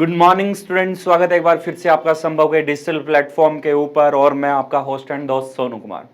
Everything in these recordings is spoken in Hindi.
गुड मॉर्निंग स्टूडेंट, स्वागत है एक बार फिर से आपका संभव के डिजिटल प्लेटफॉर्म के ऊपर और मैं आपका होस्ट एंड दोस्त सोनू कुमार।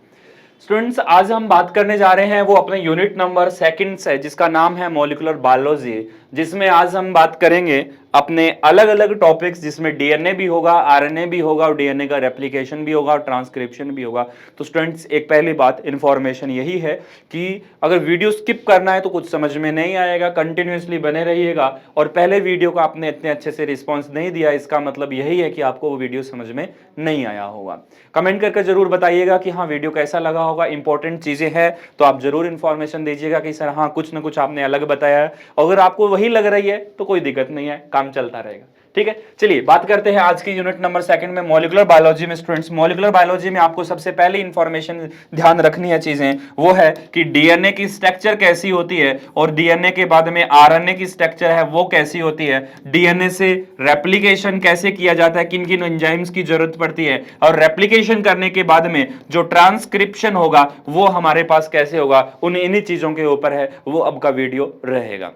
स्टूडेंट्स, आज हम बात करने जा रहे हैं वो अपने यूनिट नंबर सेकंड से, जिसका नाम है मॉलिक्यूलर बायोलॉजी, जिसमें आज हम बात करेंगे अपने अलग अलग टॉपिक्स, जिसमें डीएनए भी होगा, आरएनए भी होगा और डीएनए का रेप्लिकेशन भी होगा और ट्रांसक्रिप्शन भी होगा। तो स्टूडेंट्स, एक पहली बात इंफॉर्मेशन यही है कि अगर वीडियो स्किप करना है तो कुछ समझ में नहीं आएगा, कंटिन्यूअसली बने रहिएगा। और पहले वीडियो को आपने इतने अच्छे से रिस्पॉन्स नहीं दिया, इसका मतलब यही है कि आपको वो वीडियो समझ में नहीं आया होगा। कमेंट करके जरूर बताइएगा कि हाँ वीडियो कैसा लगा होगा। इंपॉर्टेंट चीजें हैं तो आप जरूर इंफॉर्मेशन दीजिएगा कि सर हाँ कुछ ना कुछ आपने अलग बताया है। अगर आपको वही लग रही है तो कोई दिक्कत नहीं है, काम चलता रहेगा। ठीक है, चलिए बात करते हैं आज की यूनिट नंबर सेकंड में मॉलिक्यूलर बायोलॉजी में। स्टूडेंट्स, मॉलिक्यूलर बायोलॉजी में आपको सबसे पहले इंफॉर्मेशन ध्यान रखनी है चीजें, वो है कि डीएनए की स्ट्रक्चर कैसी होती है और डीएनए के बाद में आरएनए की स्ट्रक्चर है वो कैसी होती है, डीएनए से रेप्लिकेशन कैसे किया जाता है, किन किन एंजाइम्स की जरूरत पड़ती है, और रेप्लिकेशन करने के बाद में जो ट्रांसक्रिप्शन होगा वो हमारे पास कैसे होगा, उन इन्हीं चीजों के ऊपर है वो अब का वीडियो रहेगा।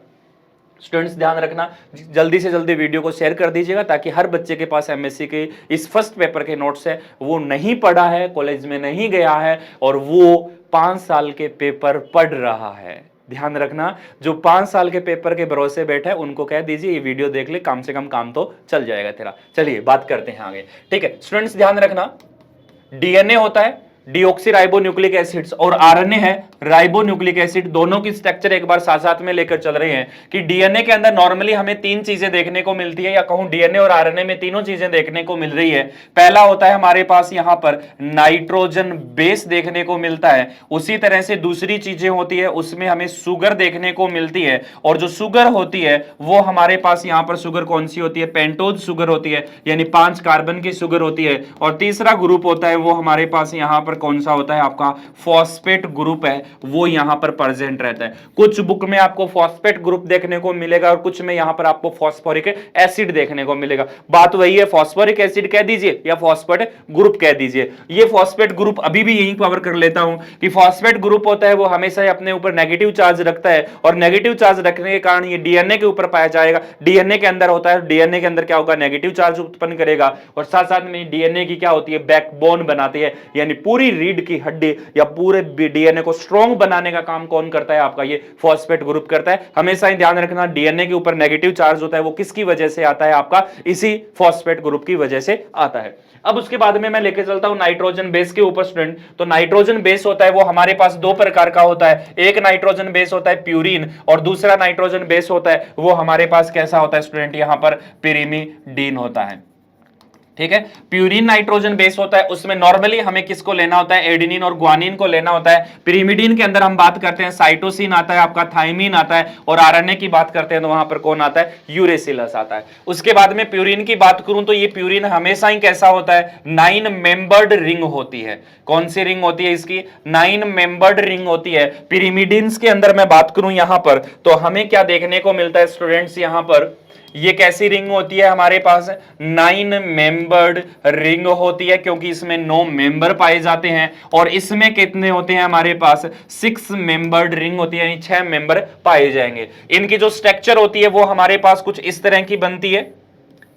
स्टूडेंट्स, ध्यान रखना, जल्दी से जल्दी वीडियो को शेयर कर दीजिएगा ताकि हर बच्चे के पास एमएससी के इस फर्स्ट पेपर के नोट्स है, वो नहीं पढ़ा है, कॉलेज में नहीं गया है और वो 5 साल के पेपर पढ़ रहा है। ध्यान रखना, जो 5 साल के पेपर के भरोसे बैठे हैं उनको कह दीजिए ये वीडियो देख ले, कम से कम काम तो चल जाएगा तेरा। चलिए बात करते हैं आगे। ठीक है स्टूडेंट्स, ध्यान रखना, डीएनए होता है डीऑक्सी राइबोन्यूक्लिक एसिड्स और आरएनए है राइबोन्यूक्लिक एसिड। दोनों की स्ट्रक्चर एक बार साथ साथ में लेकर चल रहे हैं कि डीएनए के अंदर नॉर्मली हमें 3 चीजें देखने को मिलती है, या कहूं डीएनए और आरएनए में तीनों चीजें देखने को मिल रही है। पहला होता है हमारे पास यहां पर नाइट्रोजन बेस देखने को मिलता है। उसी तरह से दूसरी चीजें होती है, उसमें हमें शुगर देखने को मिलती है, और जो शुगर होती है वो हमारे पास यहां पर शुगर कौन सी होती है, पेंटोज शुगर होती है, यानी 5 कार्बन की शुगर होती है। और तीसरा ग्रुप होता है वो हमारे पास यहां पर कौन सा होता है, आपका फॉस्फेट ग्रुप है, वो यहां पर प्रेजेंट रहता है। कुछ बुक में आपको फॉस्फेट ग्रुप देखने को मिलेगा और कुछ में यहां पर आपको फॉस्फोरिक एसिड देखने को मिलेगा। बात वही है, फॉस्फोरिक एसिड कह दीजिए या फॉस्फेट ग्रुप कह दीजिए। ये फॉस्फेट ग्रुप अभी भी यही कवर कर लेता हूं कि फॉस्फेट ग्रुप होता है वो हमेशा अपने ऊपर नेगेटिव चार्ज रखता है, और नेगेटिव चार्ज रखने के कारण ये डीएनए के ऊपर पाया जाएगा। डीएनए के अंदर होता है, डीएनए के अंदर क्या होगा, नेगेटिव चार्ज उत्पन्न करेगा, और साथ साथ में डीएनए की क्या होती है, बैकबोन बनाती है, यानी पूरी रीढ़ की हड्डी या पूरे डीएनए को स्ट्रॉन्ग बनाने का काम कौन करता है, आपका ये फॉस्फेट ग्रुप करता है। हमेशा ही ध्यान रखना, डीएनए के ऊपर नेगेटिव चार्ज होता है वो किसकी वजह से आता है, आपका इसी फॉस्फेट ग्रुप की वजह से आता है। अब उसके बाद में मैं लेके चलता हूं नाइट्रोजन बेस के ऊपर। स्टूडेंट, तो नाइट्रोजन बेस होता है वो हमारे पास 2 प्रकार का होता है। एक नाइट्रोजन बेस होता है प्यूरिन, और दूसरा नाइट्रोजन बेस होता है वो हमारे पास कैसा होता है स्टूडेंट, यहां पर पिरिमिडीन होता है। ठीक है, प्यूरिन नाइट्रोजन बेस होता है, उसमें नॉर्मली हमें किसको लेना होता है, एडेनिन और ग्वानिन को लेना होता है। पिरिमिडीन के अंदर हम बात करते हैं साइटोसिन आता है, आपका थाइमिन आता है, और आरएनए की बात करते हैं तो वहां पर कौन आता है, यूरेसिलस आता है। उसके बाद में प्यूरिन की बात करूं तो ये प्यूरिन हमेशा ही कैसा होता है, 9 मेंबर्ड रिंग होती है। कौन सी रिंग होती है इसकी, 9 मेंबर्ड रिंग होती है। पिरिमिडीन्स के अंदर मैं बात करूं यहां पर तो हमें क्या देखने को मिलता है स्टूडेंट्स, यहां पर ये कैसी रिंग होती है, हमारे पास 9 मेंबर्ड रिंग होती है, क्योंकि इसमें 9 मेंबर पाए जाते हैं। और इसमें कितने होते हैं, हमारे पास 6 मेंबर्ड रिंग होती है, यानी 6 मेंबर पाए जाएंगे। इनकी जो स्ट्रक्चर होती है वो हमारे पास कुछ इस तरह की बनती है,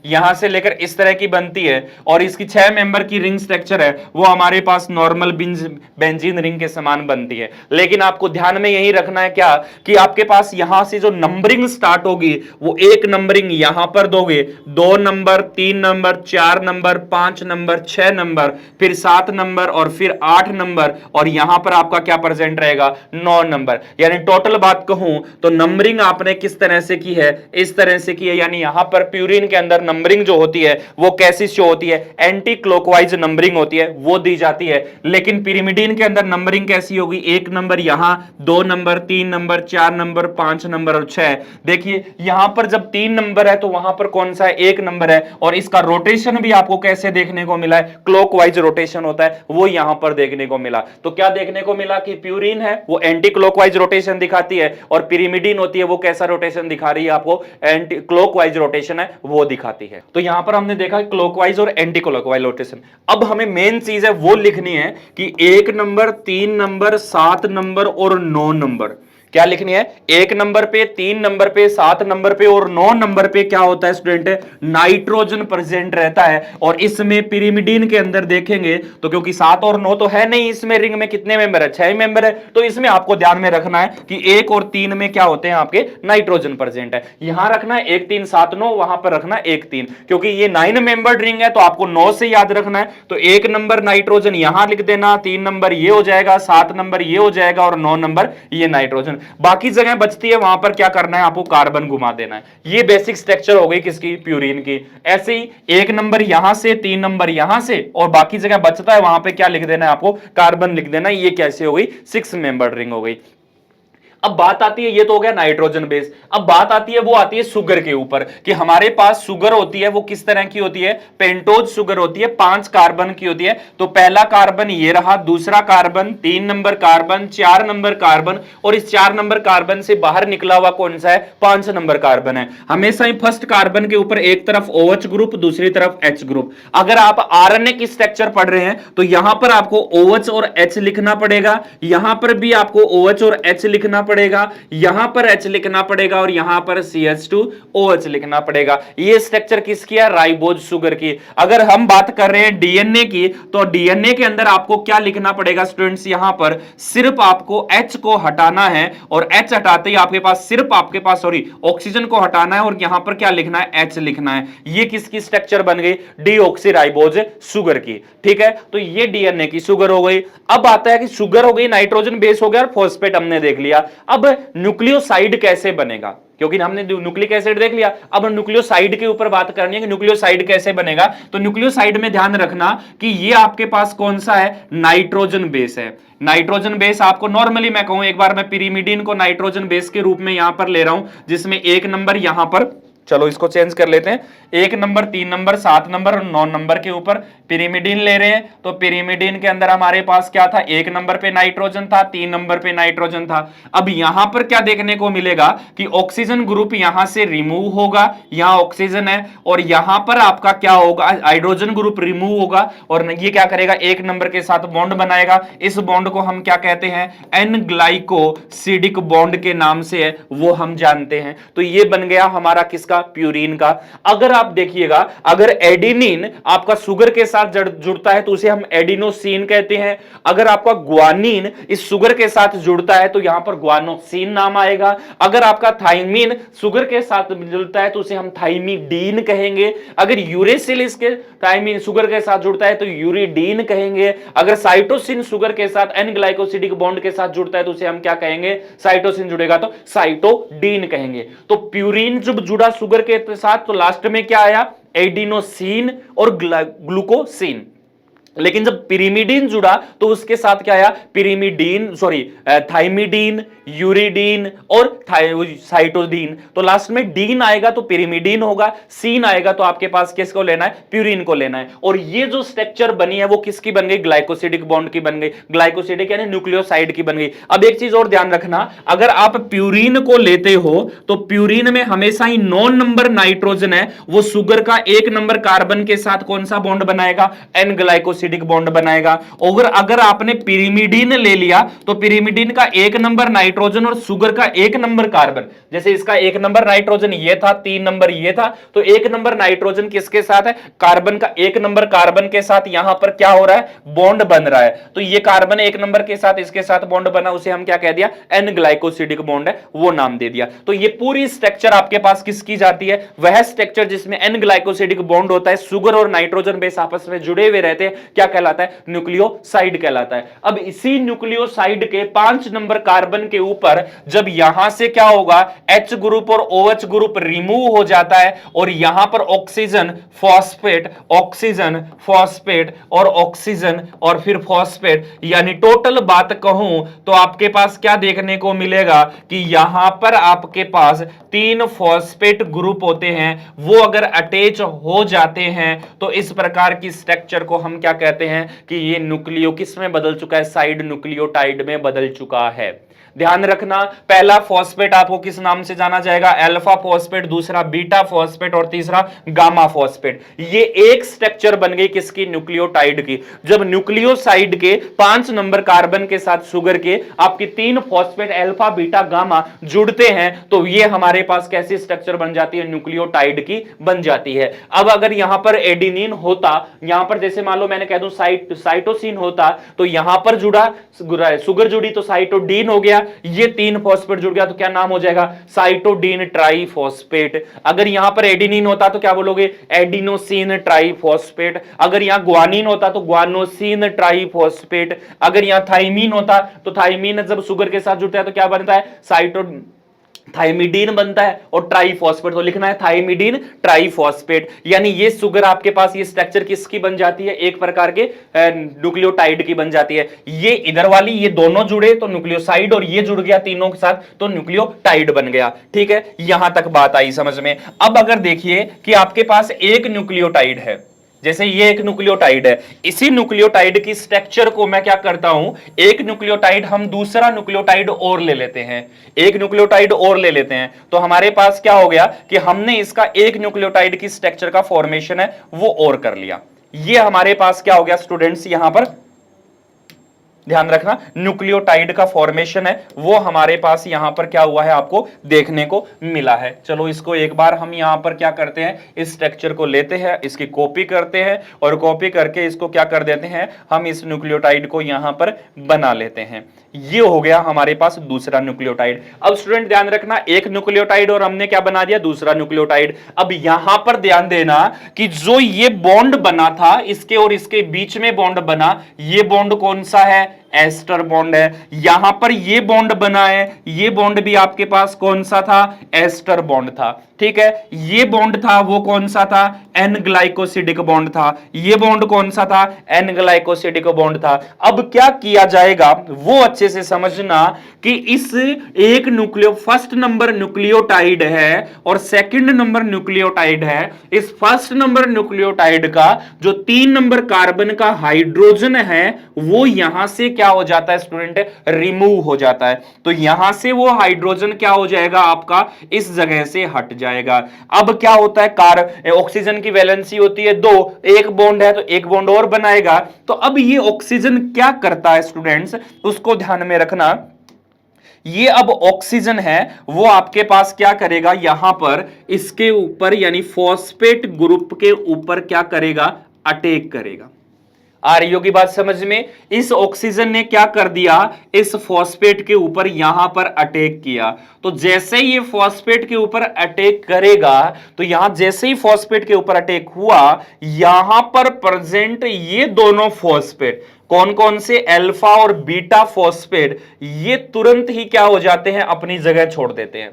यहां से लेकर इस तरह की बनती है, और इसकी 6 मेंबर की रिंग स्ट्रक्चर है वो हमारे पास नॉर्मल बेंजीन रिंग के समान बनती है। लेकिन आपको ध्यान में यही रखना है क्या, कि आपके पास यहां से जो नंबरिंग स्टार्ट होगी वो 1 नंबरिंग यहां पर दोगे, 2 number, 3 number, 4 number, 5 number, 6 number, फिर 7 नंबर और फिर 8 नंबर, और यहां पर आपका क्या प्रेजेंट रहेगा, 9 नंबर। यानी टोटल बात कहूं तो नंबरिंग आपने किस तरह से की है, इस तरह से की है। यानी यहां पर प्यूरिन के अंदर नंबरिंग जो होती है वो कैसी शो होती है, एंटी क्लॉकवाइज नंबरिंग होती है, वो दी जाती है। लेकिन पिरिमिडीन के अंदर नंबरिंग कैसी होगी, 1 नंबर यहां, 2 नंबर, 3 नंबर, 4 नंबर, 5 नंबर और 6। देखिए यहां पर जब 3 नंबर है तो वहां पर कौन सा है, 1 नंबर है, और इसका रोटेशन भी आपको कैसे देखने को मिला है, क्लॉकवाइज रोटेशन होता है, वो यहां पर देखने को मिला। तो क्या देखने को मिला कि प्यूरिन है वो एंटी क्लॉकवाइज रोटेशन दिखाती है, और पिरिमिडीन होती है वो कैसा रोटेशन दिखा रही है, आपको एंटी क्लॉकवाइज रोटेशन है वो दिखाती है। तो यहां पर हमने देखा क्लॉकवाइज और एंटी क्लॉकवाइज रोटेशन। अब हमें मेन चीज है वो लिखनी है कि 1 नंबर, 3 नंबर, 7 नंबर और 9 नंबर क्या लिखनी है? 1 नंबर पे, 3 नंबर पे, 7 नंबर पे और 9 नंबर पे क्या होता है स्टूडेंट? नाइट्रोजन प्रेजेंट रहता है। और इसमें पिरिमिडीन के अंदर देखेंगे तो क्योंकि 7 और 9 तो है नहीं, इसमें रिंग में कितने मेंबर है? 6 मेंबर है। तो इसमें आपको ध्यान में रखना है कि 1 और 3 में क्या होते हैं? आपके नाइट्रोजन प्रेजेंट है। यहां रखना है 1 3 7 9, वहां पर रखना 1 3, क्योंकि ये 9 मेंबर्ड रिंग है तो आपको 9 से याद रखना है। तो 1 नंबर नाइट्रोजन यहां लिख देना, 3 नंबर ये हो जाएगा, 7 नंबर ये हो जाएगा और 9 नंबर ये नाइट्रोजन। बाकी जगह बचती है वहां पर क्या करना है? आपको कार्बन घुमा देना है। ये बेसिक स्ट्रक्चर हो गई किसकी? प्यूरिन की। ऐसे ही 1 नंबर यहां से, 3 नंबर यहां से और बाकी जगह बचता है वहां पे क्या लिख देना है? आपको कार्बन लिख देना है। ये कैसे हो गई? 6 मेंबर्ड रिंग हो गई। अब बात आती है, ये तो हो गया नाइट्रोजन बेस। अब बात आती है, वो आती है शुगर के ऊपर कि हमारे पास शुगर होती है, वो किस तरह की होती है? पेंटोज शुगर होती है, 5 कार्बन की होती है। तो पहला कार्बन ये रहा, दूसरा carbon, 3 number carbon, 4 number carbon और इस 4 नंबर कार्बन से बाहर निकला हुआ कौन सा है? 5 नंबर कार्बन है। हमेशा ही फर्स्ट कार्बन के ऊपर एक तरफ OH ग्रुप, दूसरी तरफ H ग्रुप। अगर आप आरएनए की स्ट्रक्चर पढ़ रहे हैं तो यहां पर आपको OH और H लिखना पड़ेगा, यहां पर भी आपको OH और H लिखना पड़ेगा, यहां पर H लिखना पड़ेगा और यहां पर CH2OH लिखना पड़ेगा। ये स्ट्रक्चर किसकी है? राइबोज शुगर की। अगर हम बात कर रहे हैं डीएनए की तो डीएनए के अंदर आपको क्या लिखना पड़ेगा स्टूडेंट्स? यहां पर सिर्फ आपको H को हटाना है और H हटाते ही आपके पास सिर्फ ऑक्सीजन को हटाना है और यहां पर क्या लिखना है? H लिखना है। ये किसकी स्ट्रक्चर बन गई? डीऑक्सीराइबोज शुगर की। ठीक है, तो ये डीएनए की शुगर हो गई। अब आता है कि शुगर हो गई, नाइट्रोजन बेस हो गया और फॉस्फेट हमने देख लिया। अब न्यूक्लियोसाइड कैसे बनेगा? क्योंकि हमने न्यूक्लिक एसिड देख लिया, अब न्यूक्लियोसाइड के ऊपर बात करनी है कि न्यूक्लियोसाइड कैसे बनेगा। तो न्यूक्लियोसाइड में ध्यान रखना कि ये आपके पास कौन सा है? नाइट्रोजन बेस है। नाइट्रोजन बेस आपको नॉर्मली मैं कहूं, एक बार मैं पिरिमिडीन को नाइट्रोजन बेस के रूप में यहां पर ले रहा हूं, जिसमें 1 नंबर यहां पर, चलो इसको चेंज कर लेते हैं, 1 नंबर, 3 नंबर, 7 नंबर और 9 नंबर के ऊपर पिरिमिडीन ले रहे हैं। तो पिरिमिडीन के अंदर हमारे पास क्या था? 1 नंबर पे नाइट्रोजन था, 3 नंबर पे नाइट्रोजन था। अब यहां पर क्या देखने को मिलेगा कि ऑक्सीजन ग्रुप यहां से रिमूव होगा, यहां ऑक्सीजन है और यहां पर आपका क्या होगा? हाइड्रोजन ग्रुप रिमूव होगा और ये क्या करेगा? 1 नंबर के साथ बॉन्ड बनाएगा। इस बॉन्ड को हम क्या कहते हैं? एन ग्लाइकोसिडिक बॉन्ड के नाम से है, वो हम जानते हैं। तो ये बन गया हमारा किसका? प्यूरिन का। अगर आप देखिएगा, अगर एडिनिन आपका शुगर के साथ जुड़ता है तो उसे हम एडिनोसिन कहते हैं। अगर आपका ग्वानिन इस शुगर के साथ जुड़ता है तो यहां पर ग्वानोसिन नाम आएगा। अगर आपका थाइमिन शुगर के साथ जुड़ता है तो उसे हम थाइमिडीन कहेंगे। अगर यूरेसिल इसके थाइमिन शुगर के साथ जुड़ता है तो यूरिडीन कहेंगे। अगर साइटोसिन शुगर के साथ एन ग्लाइकोसिडिक बॉन्ड के साथ जुड़ता है तो उसे हम क्या कहेंगे? साइटोसिन जुड़ेगा तो साइटोडीन कहेंगे। तो प्यूरिन जब जुड़ा शुगर के साथ तो लास्ट में क्या आया? एडिनोसिन और ग्लूकोसिन। लेकिन जब पिरिमिडीन जुड़ा तो उसके साथ क्या आया? थाइमिडीन, यूरिडीन और साइटोडीन। तो लास्ट में डीन आएगा तो पिरिमिडीन होगा, सीन आएगा तो आपके पास किसको लेना है? प्यूरिन को लेना है। और ये जो स्ट्रक्चर बनी है वो किसकी बन गई? ग्लाइकोसिडिक बॉन्ड की बन गई, ग्लाइकोसिडिक यानी न्यूक्लियोसाइड की बन गई। अब एक चीज और ध्यान रखना, अगर आप प्यूरिन को लेते हो तो प्यूरिन में हमेशा ही 9 नंबर नाइट्रोजन है, वो शुगर का 1 नंबर कार्बन के साथ कौन सा बॉन्ड बनाएगा? एन ग्लाइकोसिडिक बॉन्ड बनाएगा। और अगर आपने पिरिमिडीन ले लिया तो पिरिमिडीन का 1 नंबर नाइट्रोजन और शुगर का 1 नंबर कार्बन, जैसे इसका 1 नंबर नाइट्रोजन ये था, 3 नंबर ये था, तो 1 नंबर नाइट्रोजन किसके साथ है? कार्बन का 1 नंबर कार्बन के साथ यहां पर क्या हो रहा है? बॉन्ड बन रहा है। तो ये कार्बन 1 नंबर के साथ इसके साथ बॉन्ड बना, उसे हम क्या कह दिया? एन ग्लाइकोसिडिक बॉन्ड है, वो नाम दे दिया। तो ये पूरी स्ट्रक्चर आपके पास किसकी जाती है? वह स्ट्रक्चर जिसमें एन ग्लाइकोसिडिक बॉन्ड होता है, शुगर और नाइट्रोजन बेस आपस में जुड़े हुए रहते हैं, क्या कहलाता है? न्यूक्लियोसाइड कहलाता है। अब इसी न्यूक्लियोसाइड के 5 नंबर कार्बन के ऊपर जब यहां से क्या होगा? H ग्रुप और OH ग्रुप रिमूव हो जाता है और यहां पर ऑक्सीजन, फॉस्फेट, ऑक्सीजन, फॉस्फेट और ऑक्सीजन और फिर फॉस्फेट, यानी टोटल बात कहूं तो आपके पास क्या देखने को मिलेगा कि यहां पर आपके पास 3 फॉस्फेट ग्रुप होते हैं। वो अगर अटैच हो जाते हैं तो इस प्रकार की स्ट्रक्चर को हम क्या कहते हैं कि ये न्यूक्लियो किस में बदल चुका है, साइड न्यूक्लियोटाइड में बदल चुका है। ध्यान रखना, पहला फॉस्फेट आपको किस नाम से जाना जाएगा, अल्फा फॉस्फेट, दूसरा बीटा फॉस्फेट और तीसरा गामा फॉस्फेट। ये एक स्ट्रक्चर बन गई किसकी, न्यूक्लियोटाइड की। जब न्यूक्लियोसाइड के 5 नंबर कार्बन के साथ शुगर के आपकी 3 फॉस्फेट अल्फा बीटा गामा जुड़ते हैं तो ये हमारे पास कैसी स्ट्रक्चर बन जाती है, न्यूक्लियोटाइड की बन जाती है। अब अगर यहां पर एडिनिन होता, यहां पर जैसे मान लो मैंने कह दूं साइटोसिन होता, तो यहां पर जुड़ा शुगर जुड़ी तो साइटोडीन हो गया, ये 3 फॉस्फेट जुड़ गया तो क्या नाम हो जाएगा, साइटोडीन ट्राइफॉस्फेट। अगर यहां पर एडिनिन होता तो क्या बोलोगे, एडिनोसिन ट्राइफॉस्फेट। अगर यहां ग्वानिन होता तो ग्वानोसिन ट्राइफॉस्फेट। अगर यहां थाइमीन होता तो थाइमीन जब शुगर के साथ जुड़ता है तो क्या बनता है, थाइमिडीन बनता है, और ट्राइफॉस्फेट तो लिखना है थाइमिडीन ट्राइफॉस्फेट। यानी ये शुगर आपके पास ये स्ट्रक्चर किसकी बन जाती है, एक प्रकार के न्यूक्लियोटाइड की बन जाती है। ये इधर वाली ये दोनों जुड़े तो न्यूक्लियोसाइड, और ये जुड़ गया तीनों के साथ तो न्यूक्लियोटाइड बन गया। ठीक है, यहां तक बात आई समझ में। अब अगर देखिए कि आपके पास एक न्यूक्लियोटाइड है, जैसे ये एक न्यूक्लियोटाइड है, इसी न्यूक्लियोटाइड की स्ट्रक्चर को मैं क्या करता हूं, एक न्यूक्लियोटाइड हम दूसरा न्यूक्लियोटाइड और ले लेते हैं, एक न्यूक्लियोटाइड और ले लेते हैं, तो हमारे पास क्या हो गया कि हमने इसका एक न्यूक्लियोटाइड की स्ट्रक्चर का फॉर्मेशन है वो और कर लिया। ये हमारे पास क्या हो गया स्टूडेंट्स, यहां पर ध्यान रखना, न्यूक्लियोटाइड का फॉर्मेशन है वो हमारे पास यहां पर क्या हुआ है आपको देखने को मिला है। चलो इसको एक बार हम यहां पर क्या करते हैं, इस स्ट्रक्चर को लेते हैं, इसकी कॉपी करते हैं, और कॉपी करके इसको क्या कर देते हैं, हम इस न्यूक्लियोटाइड को यहां पर बना लेते हैं। ये हो गया हमारे पास दूसरा न्यूक्लियोटाइड। अब स्टूडेंट ध्यान रखना, एक न्यूक्लियोटाइड और हमने क्या बना दिया, दूसरा न्यूक्लियोटाइड। अब यहां पर ध्यान देना कि जो ये बॉन्ड बना था, इसके और इसके बीच में बॉन्ड बना, ये बॉन्ड कौन सा है, एस्टर बॉन्ड है। यहां पर ये बॉन्ड बना है, ये बॉन्ड भी आपके पास कौन सा था, एस्टर बॉन्ड था। ठीक है, ये बॉन्ड था वो कौन सा था, एन ग्लाइकोसिडिक बॉन्ड था। ये बॉन्ड कौन सा था, एन ग्लाइकोसिडिक बॉन्ड था। अब क्या किया जाएगा वो अच्छे से समझना कि इस एक फर्स्ट नंबर न्यूक्लियोटाइड है और सेकंड नंबर न्यूक्लियोटाइड है। इस फर्स्ट नंबर न्यूक्लियोटाइड का जो 3 नंबर कार्बन का हाइड्रोजन है वो यहां से क्या हो जाता है स्टूडेंट, रिमूव हो जाता है। तो यहां से वो हाइड्रोजन क्या हो जाएगा आपका, इस जगह से हट जाएगा। अब क्या होता है, ऑक्सीजन की वैलेंसी होती है 2, एक बॉन्ड है तो एक बॉन्ड और बनाएगा। तो अब ये ऑक्सीजन क्या करता है स्टूडेंट्स, उसको ध्यान में रखना। ये अब ऑक्सीजन है वो आपके पास क्या करेगा, यहां पर इसके ऊपर यानी फॉस्फेट ग्रुप के ऊपर क्या करेगा, अटैक करेगा। आ रही होगी बात समझ में। इस ऑक्सीजन ने क्या कर दिया, इस फॉस्फेट के ऊपर यहां पर अटैक किया। तो जैसे ये फॉस्फेट के ऊपर अटैक करेगा, तो यहां जैसे ही फॉस्फेट के ऊपर अटैक हुआ, यहां पर प्रेजेंट ये दोनों फॉस्फेट कौन कौन से, अल्फा और बीटा फॉस्फेट, ये तुरंत ही क्या हो जाते हैं, अपनी जगह छोड़ देते हैं।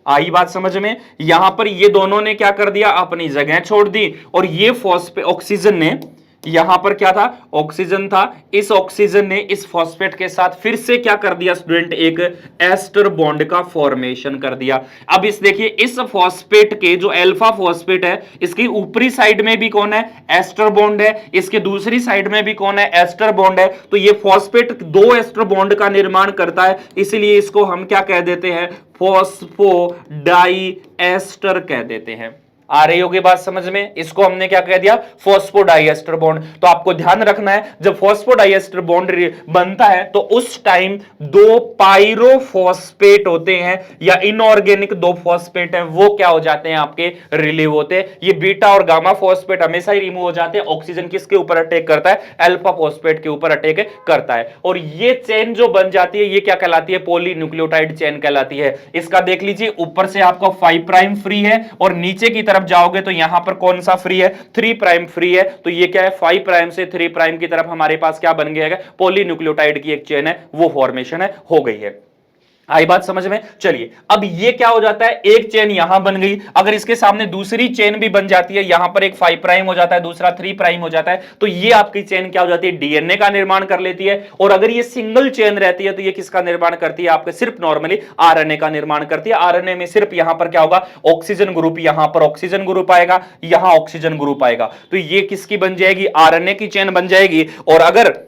आई बात समझ में। यहां पर ये दोनों ने क्या कर दिया, अपनी जगह छोड़ दी, और ये फॉस्फेट ऑक्सीजन ने, यहां पर क्या था, ऑक्सीजन था, इस ऑक्सीजन ने इस फॉस्फेट के साथ फिर से क्या कर दिया स्टूडेंट, एक एस्टर बॉन्ड का फॉर्मेशन कर दिया। अब इस देखिए, इस फॉस्फेट के जो अल्फा फॉस्फेट है, इसकी ऊपरी साइड में भी कौन है, एस्टर बॉन्ड है, इसके दूसरी साइड में भी कौन है, एस्टर बॉन्ड है। तो ये फॉस्फेट 2 एस्टर बॉन्ड का निर्माण करता है, इसलिए इसको हम क्या कह देते हैं, फॉस्फोडाई एस्टर कह देते हैं। आ रही होगी बात समझ में। इसको हमने क्या कह दिया, फॉस्फोडाइएस्टर बॉन्ड। तो आपको ध्यान रखना है, जब फॉस्फोडाइएस्टर बॉन्ड बनता है तो उस टाइम 2 पाइरोफॉस्फेट होते हैं या इनऑर्गेनिक 2 फॉस्फेट है, वो क्या हो जाते हैं, आपके रिलीव होते हैं। ये बीटा और गामा फॉस्फेट हमेशा ही रिमूव हो जाते हैं। ऑक्सीजन किसके ऊपर अटैक करता है, अल्फा फॉस्फेट के ऊपर अटैक करता है, और ये चेन जो बन जाती है ये क्या कहलाती है, पॉलीन्यूक्लियोटाइड चेन कहलाती है। इसका देख लीजिए, ऊपर से आपका 5 प्राइम फ्री है और नीचे की तरफ जाओगे तो यहां पर कौन सा फ्री है, 3 प्राइम फ्री है। तो ये क्या है, 5 प्राइम से 3 प्राइम की तरफ हमारे पास क्या बन गया है, पॉलीन्यूक्लियोटाइड की एक चेन है वो फॉर्मेशन है, हो गई है। आई बात समझ में? चलिए अब ये क्या हो जाता है, एक चेन यहां बन गई, अगर इसके सामने दूसरी चेन भी बन जाती है, यहां पर एक 5 प्राइम हो जाता है, दूसरा 3 प्राइम हो जाता है, तो ये आपकी चेन क्या हो जाती है, डीएनए का निर्माण कर लेती है। और अगर ये सिंगल चेन रहती है तो ये किसका निर्माण करती है, आपके सिर्फ नॉर्मली आरएनए का निर्माण करती है। आरएनए में सिर्फ यहां पर क्या होगा, ऑक्सीजन ग्रुप, यहां पर ऑक्सीजन ग्रुप आएगा, यहां ऑक्सीजन ग्रुप आएगा, तो ये किसकी बन जाएगी, आरएनए की चेन बन जाएगी। और अगर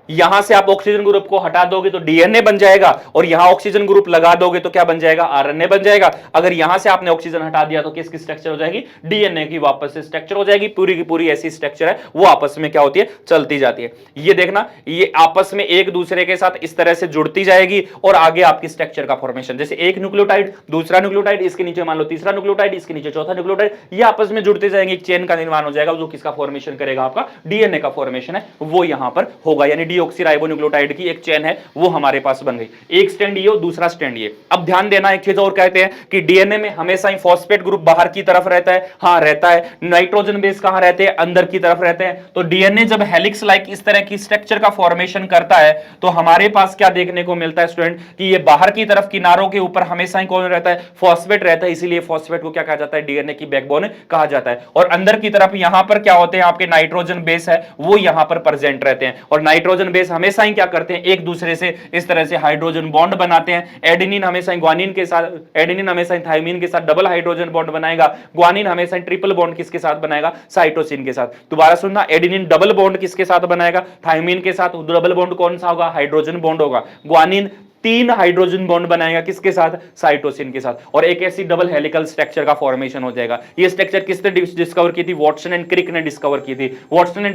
यहां से आप ऑक्सीजन ग्रुप को हटा दोगे तो डीएनए बन जाएगा, और यहां ऑक्सीजन ग्रुप लगा दोगे तो क्या बन जाएगा, आरएनए बन जाएगा। अगर यहां से आपने ऑक्सीजन हटा दिया तो किसकी स्ट्रक्चर हो जाएगी, डीएनए की वापस से स्ट्रक्चर हो जाएगी। पूरी की पूरी ऐसी स्ट्रक्चर है, वो आपस में क्या होती है, चलती जाती है। ये देखना, ये आपस में एक दूसरे के साथ इस तरह से जुड़ती जाएगी और आगे आपकी स्ट्रक्चर का फॉर्मेशन, जैसे एक न्यूक्लियोटाइड, दूसरा न्यूक्लियोटाइड, इसके नीचे मान लो तीसरा न्यूक्लियोटाइड, इसके नीचे चौथा न्यूक्लियोटाइड, ये आपस में जुड़ते जाएंगे, एक चेन का निर्माण हो जाएगा, जो किसका फॉर्मेशन करेगा, आपका डीएनए का फॉर्मेशन है वो यहां पर होगा। यानी डीऑक्सीराइबोन्यूक्लियोटाइड की एक चेन है वो हमारे पास बन गई। एक स्टैंड ये और दूसरा स्टैंड ये। अब ध्यान देना, एक चीज और कहते हैं कि डीएनए में हमेशा ही फॉस्फेट ग्रुप बाहर की तरफ रहता है, हां रहता है। नाइट्रोजन बेस कहां रहते हैं, अंदर की तरफ रहते हैं। तो डीएनए जब हेलिक्स लाइक इस तरह की स्ट्रक्चर का फॉर्मेशन करता है तो हमारे पास क्या देखने को मिलता है स्टूडेंट, कि ये बाहर की तरफ किनारों के ऊपर हमेशा ही कौन रहता है, फॉस्फेट रहता है। इसीलिए फॉस्फेट को क्या कहा जाता है, डीएनए की बैकबोन कहा जाता है। और अंदर की तरफ यहां पर क्या होते हैं, आपके नाइट्रोजन बेस है वो यहां पर प्रेजेंट रहते हैं। और नाइट्रोजन बेस हमेशा ही क्या करते हैं, एक दूसरे से इस तरह से हाइड्रोजन बॉन्ड बनाते हैं। एडेनिन हमेशा ग्वानिन के साथ, एडेनिन हमेशा थाइमिन के साथ डबल हाइड्रोजन बॉन्ड बनाएगा। ग्वानिन हमेशा ट्रिपल बॉन्ड किसके साथ बनाएगा, साइटोसिन के साथ। दोबारा सुनना, एडेनिन डबल बॉन्ड किसके साथ बनाएगा, थाइमिन के साथ। डबल बॉन्ड कौन सा होगा, हाइड्रोजन बॉन्ड होगा। ग्वानिन 3 हाइड्रोजन बॉन्ड बनाएगा, किसके साथ, साइटोसिन के साथ। और एक ऐसी डबल हेलिकल स्ट्रक्चर का फॉर्मेशन हो जाएगा। ये स्ट्रक्चर किसने डिस्कवर की थी, वॉटसन एंड क्रिक ने डिस्कवर की थी। वॉटसन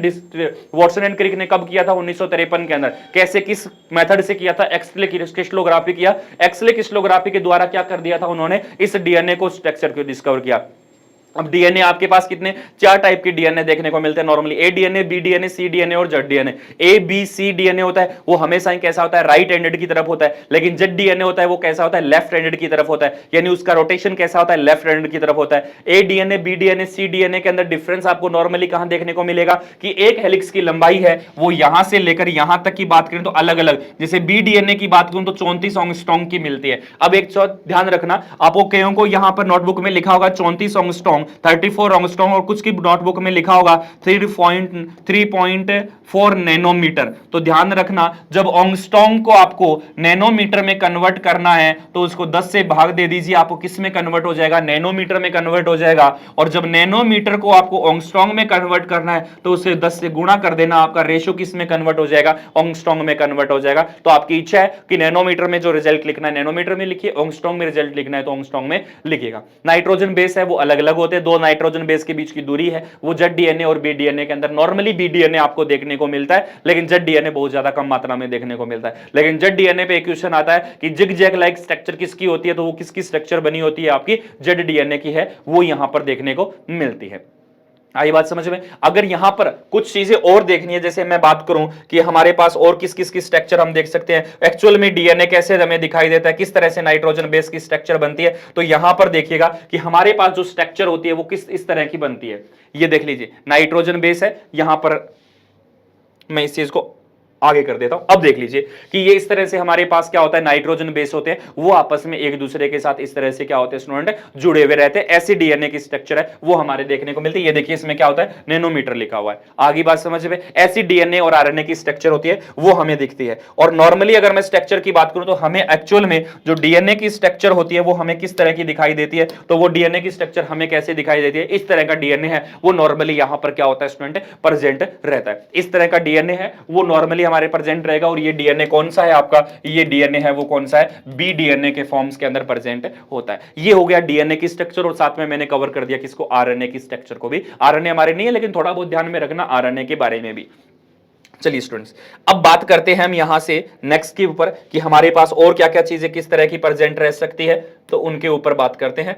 एंड क्रिक ने कब किया था, 1953 के अंदर। कैसे, किस मेथड से किया था, एक्सरे क्रिस्टलोग्राफी किया। एक्सरे क्रिस्टलोग्राफी के द्वारा क्या कर दिया था उन्होंने, इस डीएनए को स्ट्रक्चर को डिस्कवर किया। अब डीएनए आपके पास कितने, 4 टाइप के डीएनए देखने को मिलते हैं normally, A DNA, B DNA, C DNA और Z DNA. A B C DNA होता है वो हमेशा ही कैसा होता है, राइट हैंडेड की तरफ होता है। लेकिन जेड डीएनए होता है वो कैसा होता है, लेफ्ट हैंडेड की तरफ होता है। यानी उसका रोटेशन कैसा होता है, लेफ्ट हैंडेड की तरफ होता है। ए DNA, B DNA, C DNA के अंदर डिफरेंस आपको नॉर्मली कहां देखने को मिलेगा, कि एक हेलिक्स की लंबाई है वो यहां से लेकर यहां तक की बात करें तो अलग अलग, जैसे बी डीएनए की बात करूं तो 34 एंगस्ट्रॉम की मिलती है। अब एक ध्यान रखना, आपको कईयों को यहां पर नोटबुक में लिखा होगा 34 एंगस्ट्रॉम, 34 एंगस्ट्रॉम, और कुछ की नोटबुक में लिखा होगा 3.4 नैनोमीटर। तो ध्यान रखना, जब एंगस्ट्रॉम को आपको नैनोमीटर में कन्वर्ट करना है तो उसको 10 से भाग दे दीजिए, आपको किस में कन्वर्ट हो जाएगा, नैनोमीटर में कन्वर्ट हो जाएगा। और जब नैनोमीटर को आपको एंगस्ट्रॉम में कन्वर्ट करना है तो उसे 10 से गुणा कर देना, आपका रेशियो किस में कन्वर्ट हो जाएगा, एंगस्ट्रॉम में कन्वर्ट हो जाएगा। तो आपकी इच्छा है कि नैनोमीटर में जो रिजल्ट लिखना है नैनोमीटर में लिखिए, एंगस्ट्रॉम में रिजल्ट लिखना है तो एंगस्ट्रॉम में लिखिएगा। नाइट्रोजन बेस है वो अलग अलग होते हैं, 2 नाइट्रोजन बेस के बीच की दूरी है वो जेड डीएनए और बी डीएनए के अंदर नॉर्मली बी डीएनए आपको देखने को मिलता है, लेकिन जेड डीएनए बहुत ज्यादा कम मात्रा में देखने को मिलता है। लेकिन जेड डीएनए पे एक क्वेश्चन आता है कि जिग जैग लाइक स्ट्रक्चर किसकी होती है, तो वो किसकी स्ट्रक्चर बनी होती है, आपकी जेड डीएनए की है, वो यहां पर देखने को मिलती है। आई बात समझ में? अगर यहां पर कुछ चीजें और देखनी है, जैसे मैं बात करूं कि हमारे पास और किस किस की स्ट्रक्चर हम देख सकते हैं, एक्चुअल में डीएनए कैसे हमें दिखाई देता है, किस तरह से नाइट्रोजन बेस की स्ट्रक्चर बनती है, तो यहां पर देखिएगा कि हमारे पास जो स्ट्रक्चर होती है वो किस इस तरह की बनती है। ये देख लीजिए, नाइट्रोजन बेस है, यहां पर मैं इस चीज को आगे कर देता हूं। अब देख लीजिए कि ये इस तरह से हमारे पास क्या होता है, नाइट्रोजन बेस होते हैं, वो आपस में एक दूसरे के साथ इस तरह से क्या होते हैं स्टूडेंट, जुड़े हुए रहते हैं। ऐसी डीएनए की स्ट्रक्चर है वो हमारे देखने को मिलती है। ये देखिए इसमें क्या होता है, नैनोमीटर लिखा हुआ है। आगे बात समझ में, ऐसी डीएनए और आरएनए की स्ट्रक्चर होती है वो हमें दिखती है। और नॉर्मली अगर मैं स्ट्रक्चर की बात करूं तो हमें एक्चुअल में जो डीएनए की स्ट्रक्चर होती है वो हमें किस तरह की दिखाई देती है, तो वो डीएनए की स्ट्रक्चर हमें कैसे दिखाई देती है, इस तरह का डीएनए है वो नॉर्मली यहां पर क्या होता है स्टूडेंट, प्रेजेंट रहता है। इस तरह का डीएनए है वो नॉर्मली हमारे प्रेजेंट रहेगा। और ये डीएनए कौन सा है आपका, ये डीएनए है वो कौन सा है, बी डीएनए के फॉर्म्स के अंदर प्रेजेंट होता है। ये हो गया डीएनए की स्ट्रक्चर, और साथ में मैंने कवर कर दिया किसको, आरएनए की स्ट्रक्चर को भी। आरएनए हमारे नहीं है लेकिन थोड़ा बहुत ध्यान में रखना आरएनए के बारे में भी। चलिए स्टूडेंट्स, अब बात करते हैं हम यहां से नेक्स्ट के ऊपर कि हमारे पास और क्या क्या चीजें किस तरह की प्रेजेंट रह सकती है, तो उनके ऊपर बात करते हैं।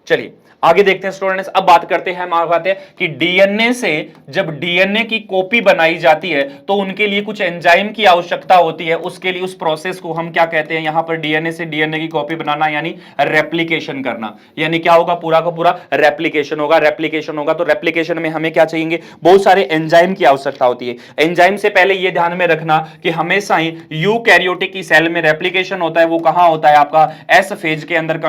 चलिए आगे देखते हैं स्टूडेंट्स, अब बात करते हैं, हम आगे कि डीएनए से जब डीएनए की कॉपी बनाई जाती है तो उनके लिए कुछ एंजाइम की आवश्यकता होती है, उसके लिए उस प्रोसेस को हम क्या कहते हैं, यहां पर डीएनए से डीएनए की कॉपी बनाना यानी रेप्लिकेशन करना। यानी क्या होगा, पूरा का पूरा रेप्लिकेशन होगा। रेप्लिकेशन होगा तो रेप्लिकेशन में हमें क्या चाहिए, बहुत सारे एंजाइम की आवश्यकता होती है। एंजाइम से पहले यह ध्यान में रखना कि हमेशा ही यूकैरियोटिक की सेल में रेप्लिकेशन होता है वो कहां होता है, आपका एस फेज के अंदर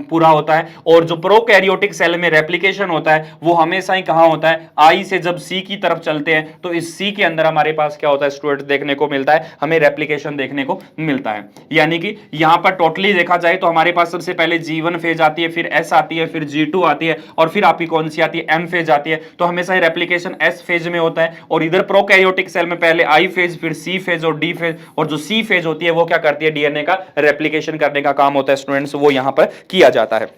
पूरा होता है, और जो प्रोकैरियोटिक सेल में रेप्लिकेशन होता है वो हमेशा ही कहां होता है, आई से जब सी की तरफ चलते हैं तो इस सी के अंदर हमारे पास क्या होता है स्टूडेंट, देखने को मिलता है, हमें रेप्लिकेशन देखने को मिलता है। यानी कि यहां पर टोटली देखा जाए तो हमारे पास सबसे पहले G1 फेज आती है, फिर एस आती है, फिर G2 आती है, और फिर आपकी कौन सी आती है, एम फेज आती है। तो हमेशा ही रेप्लिकेशन एस फेज में होता है, और इधर प्रोकैरियोटिक सेल में पहले आई फेज, फिर सी फेज और डी फेज, और जो सी फेज होती है वो क्या करती है, डीएनए का रेप्लिकेशन करने का काम होता है स्टूडेंट्स, वो यहां पर किया जाता है।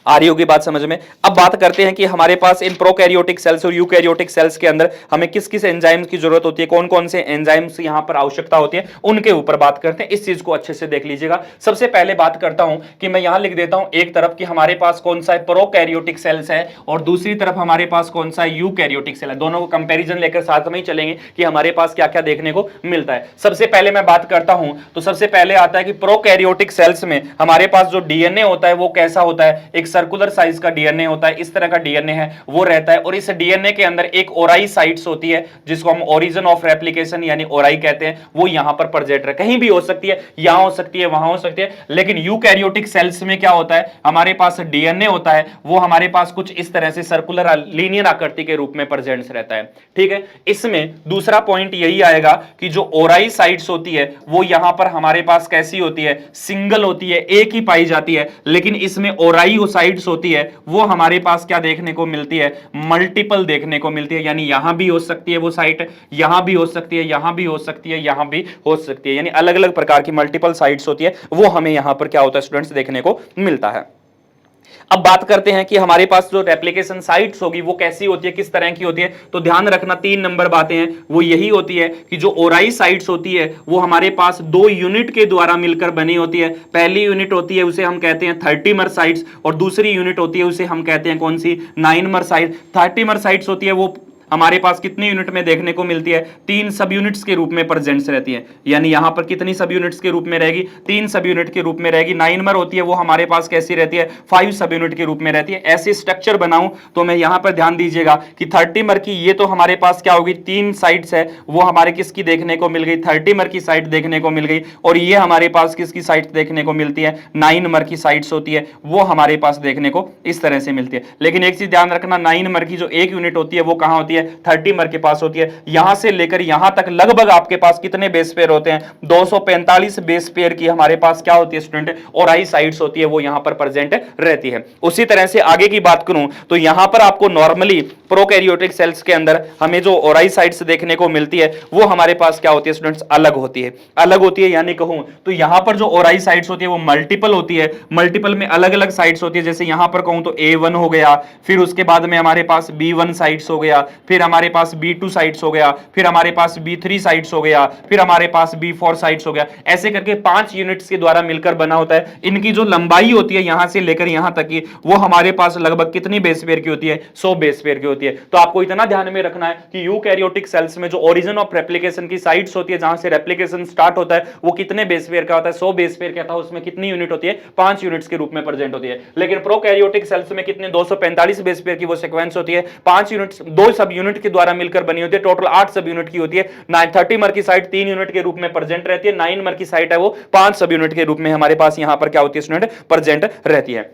आ रही होगी बात समझ में। अब बात करते हैं कि हमारे पास इन प्रोकैरियोटिक सेल्स और यूकैरियोटिक सेल्स के अंदर हमें किस किस एंजाइम्स की जरूरत होती है, कौन कौन से एंजाइम्स यहां पर आवश्यकता होती है, उनके ऊपर बात करते हैं। इस चीज को अच्छे से देख लीजिएगा। सबसे पहले बात करता हूं कि मैं यहां लिख देता हूं एक तरफ कि हमारे पास कौन सा प्रोकैरियोटिक सेल्स है और दूसरी तरफ हमारे पास कौन सा यूकैरियोटिक सेल है। दोनों को कंपेरिजन लेकर साथ में ही चलेंगे कि हमारे पास क्या क्या देखने को मिलता है। सबसे पहले मैं बात करता हूं तो सबसे पहले आता है कि प्रोकैरियोटिक सेल्स में हमारे पास जो डीएनए होता है वो कैसा होता है, एक सर्कुलर साइज का डीएनए होता है, इस तरह का डीएनए है वो रहता है, और इस डीएनए के अंदर एक ओराई साइट्स होती है जिसको हम ओरिजिन ऑफ रेप्लिकेशन यानी ओराई कहते हैं, वो यहां पर प्रेजेंट है। कहीं भी हो सकती है, यहां हो सकती है, वहां हो सकती है, लेकिन यूकैरियोटिक सेल्स में क्या होता है, हमारे पास डीएनए होता है वो हमारे पास कुछ इस तरह से सर्कुलर लीनियर आकृति के रूप में प्रेजेंट रहता है। ठीक है, इसमें दूसरा पॉइंट यही आएगा कि जो ओराई साइट्स होती है वो यहां पर हमारे पास कैसी होती है, सिंगल होती है, एक ही पाई जाती है, लेकिन इसमें ओराई साइट्स होती है वो हमारे पास क्या देखने को मिलती है, मल्टीपल देखने को मिलती है। यानी यहां भी हो सकती है वो साइट, यहां भी हो सकती है, यहां भी हो सकती है, यहां भी हो सकती है, यानी अलग अलग प्रकार की मल्टीपल साइट्स होती है, वो हमें यहां पर क्या होता है स्टूडेंट्स देखने को मिलता है। अब बात करते हैं कि हमारे पास जो रेप्लिकेशन साइट्स होगी वो कैसी होती है, किस तरह की होती है। तो ध्यान रखना 3 नंबर बातें हैं वो यही होती है कि जो ओराई साइट्स होती है वो हमारे पास 2 यूनिट के द्वारा मिलकर बनी होती है। पहली यूनिट होती है उसे हम कहते हैं 30 साइट्स, और दूसरी यूनिट होती है उसे हम कहते हैं कौन सी, 9 साइट। 30 साइट्स होती है वो हमारे पास कितनी यूनिट में देखने को मिलती है, 3 सब यूनिट्स के रूप में प्रेजेंट्स रहती है। यानी यहां पर कितनी सब यूनिट्स के रूप में रहेगी, 3 सब यूनिट के रूप में रहेगी। 9 होती है वो हमारे पास कैसी रहती है, 5 सब यूनिट के रूप में रहती है। ऐसे स्ट्रक्चर बनाऊं तो मैं यहां पर ध्यान दीजिएगा कि 30 की ये तो हमारे पास क्या होगी, 3 साइट्स है वो हमारे किसकी देखने को मिल गई, 30 की साइट देखने को मिल गई, और ये हमारे पास किसकी साइट देखने को मिलती है, 9 की साइट्स होती है वो हमारे पास देखने को इस तरह से मिलती है। लेकिन एक चीज ध्यान रखना, 9 की जो एक यूनिट होती है वो कहां होती है, 30 के पास होती है। यहां से लेकर यहां तक लगभग आपके पास कितने बेस पेयर होते हैं, 245 बेस पेयर की हमारे पास क्या होती है स्टूडेंट, ओराई साइट्स होती है वो यहां पर प्रेजेंट रहती है। उसी तरह से आगे की बात करूं तो यहां पर आपको नॉर्मली प्रोकैरियोटिक सेल्स के अंदर हमें जो ओराई साइट्स देखने को मिलती है वो हमारे पास क्या होती है स्टूडेंट्स, अलग होती है। अलग होती है यानी कहूं तो यहां पर जो ओराई साइट्स होती है वो मल्टीपल होती है, मल्टीपल में अलग अलग साइट्स होती है। जैसे यहां पर कहूं तो A1 हो गया, फिर उसके बाद में हमारे पास B1 साइट्स हो गया, फिर हमारे पास B2 साइट्स हो गया, फिर हमारे पास B3 साइट्स हो गया, फिर हमारे पास B4 साइट्स हो गया। ऐसे करके 5 यूनिट्स के द्वारा मिलकर बना होता है। इनकी जो लंबाई होती है यहां से लेकर यहां तक की वो हमारे पास लगभग कितनी बेस पेयर की होती है, 100 बेस पेयर की होती है। तो आपको इतना ध्यान में रखना है कि यूकैरियोटिक सेल्स में जो ओरिजिन ऑफ रेप्लिकेशन की साइट्स होती है, जहां से रेप्लिकेशन स्टार्ट होता है, वो कितने बेस पेयर का होता है, 100 बेस पेयर का था, उसमें कितनी यूनिट होती है, 5 यूनिट्स के रूप में प्रेजेंट होती है। लेकिन प्रोकैरियोटिक सेल्स में कितने, 245 बेस पेयर की वो सीक्वेंस होती है, 5 यूनिट्स 2 सब यूनिट के द्वारा मिलकर बनी होती है, टोटल 8 सब यूनिट की होती है। 30 की साइट 3 यूनिट के रूप में प्रेजेंट रहती है, 9 की साइट है वो 5 सब यूनिट के रूप में हमारे पास यहां पर क्या होती है स्टूडेंट, प्रेजेंट रहती है।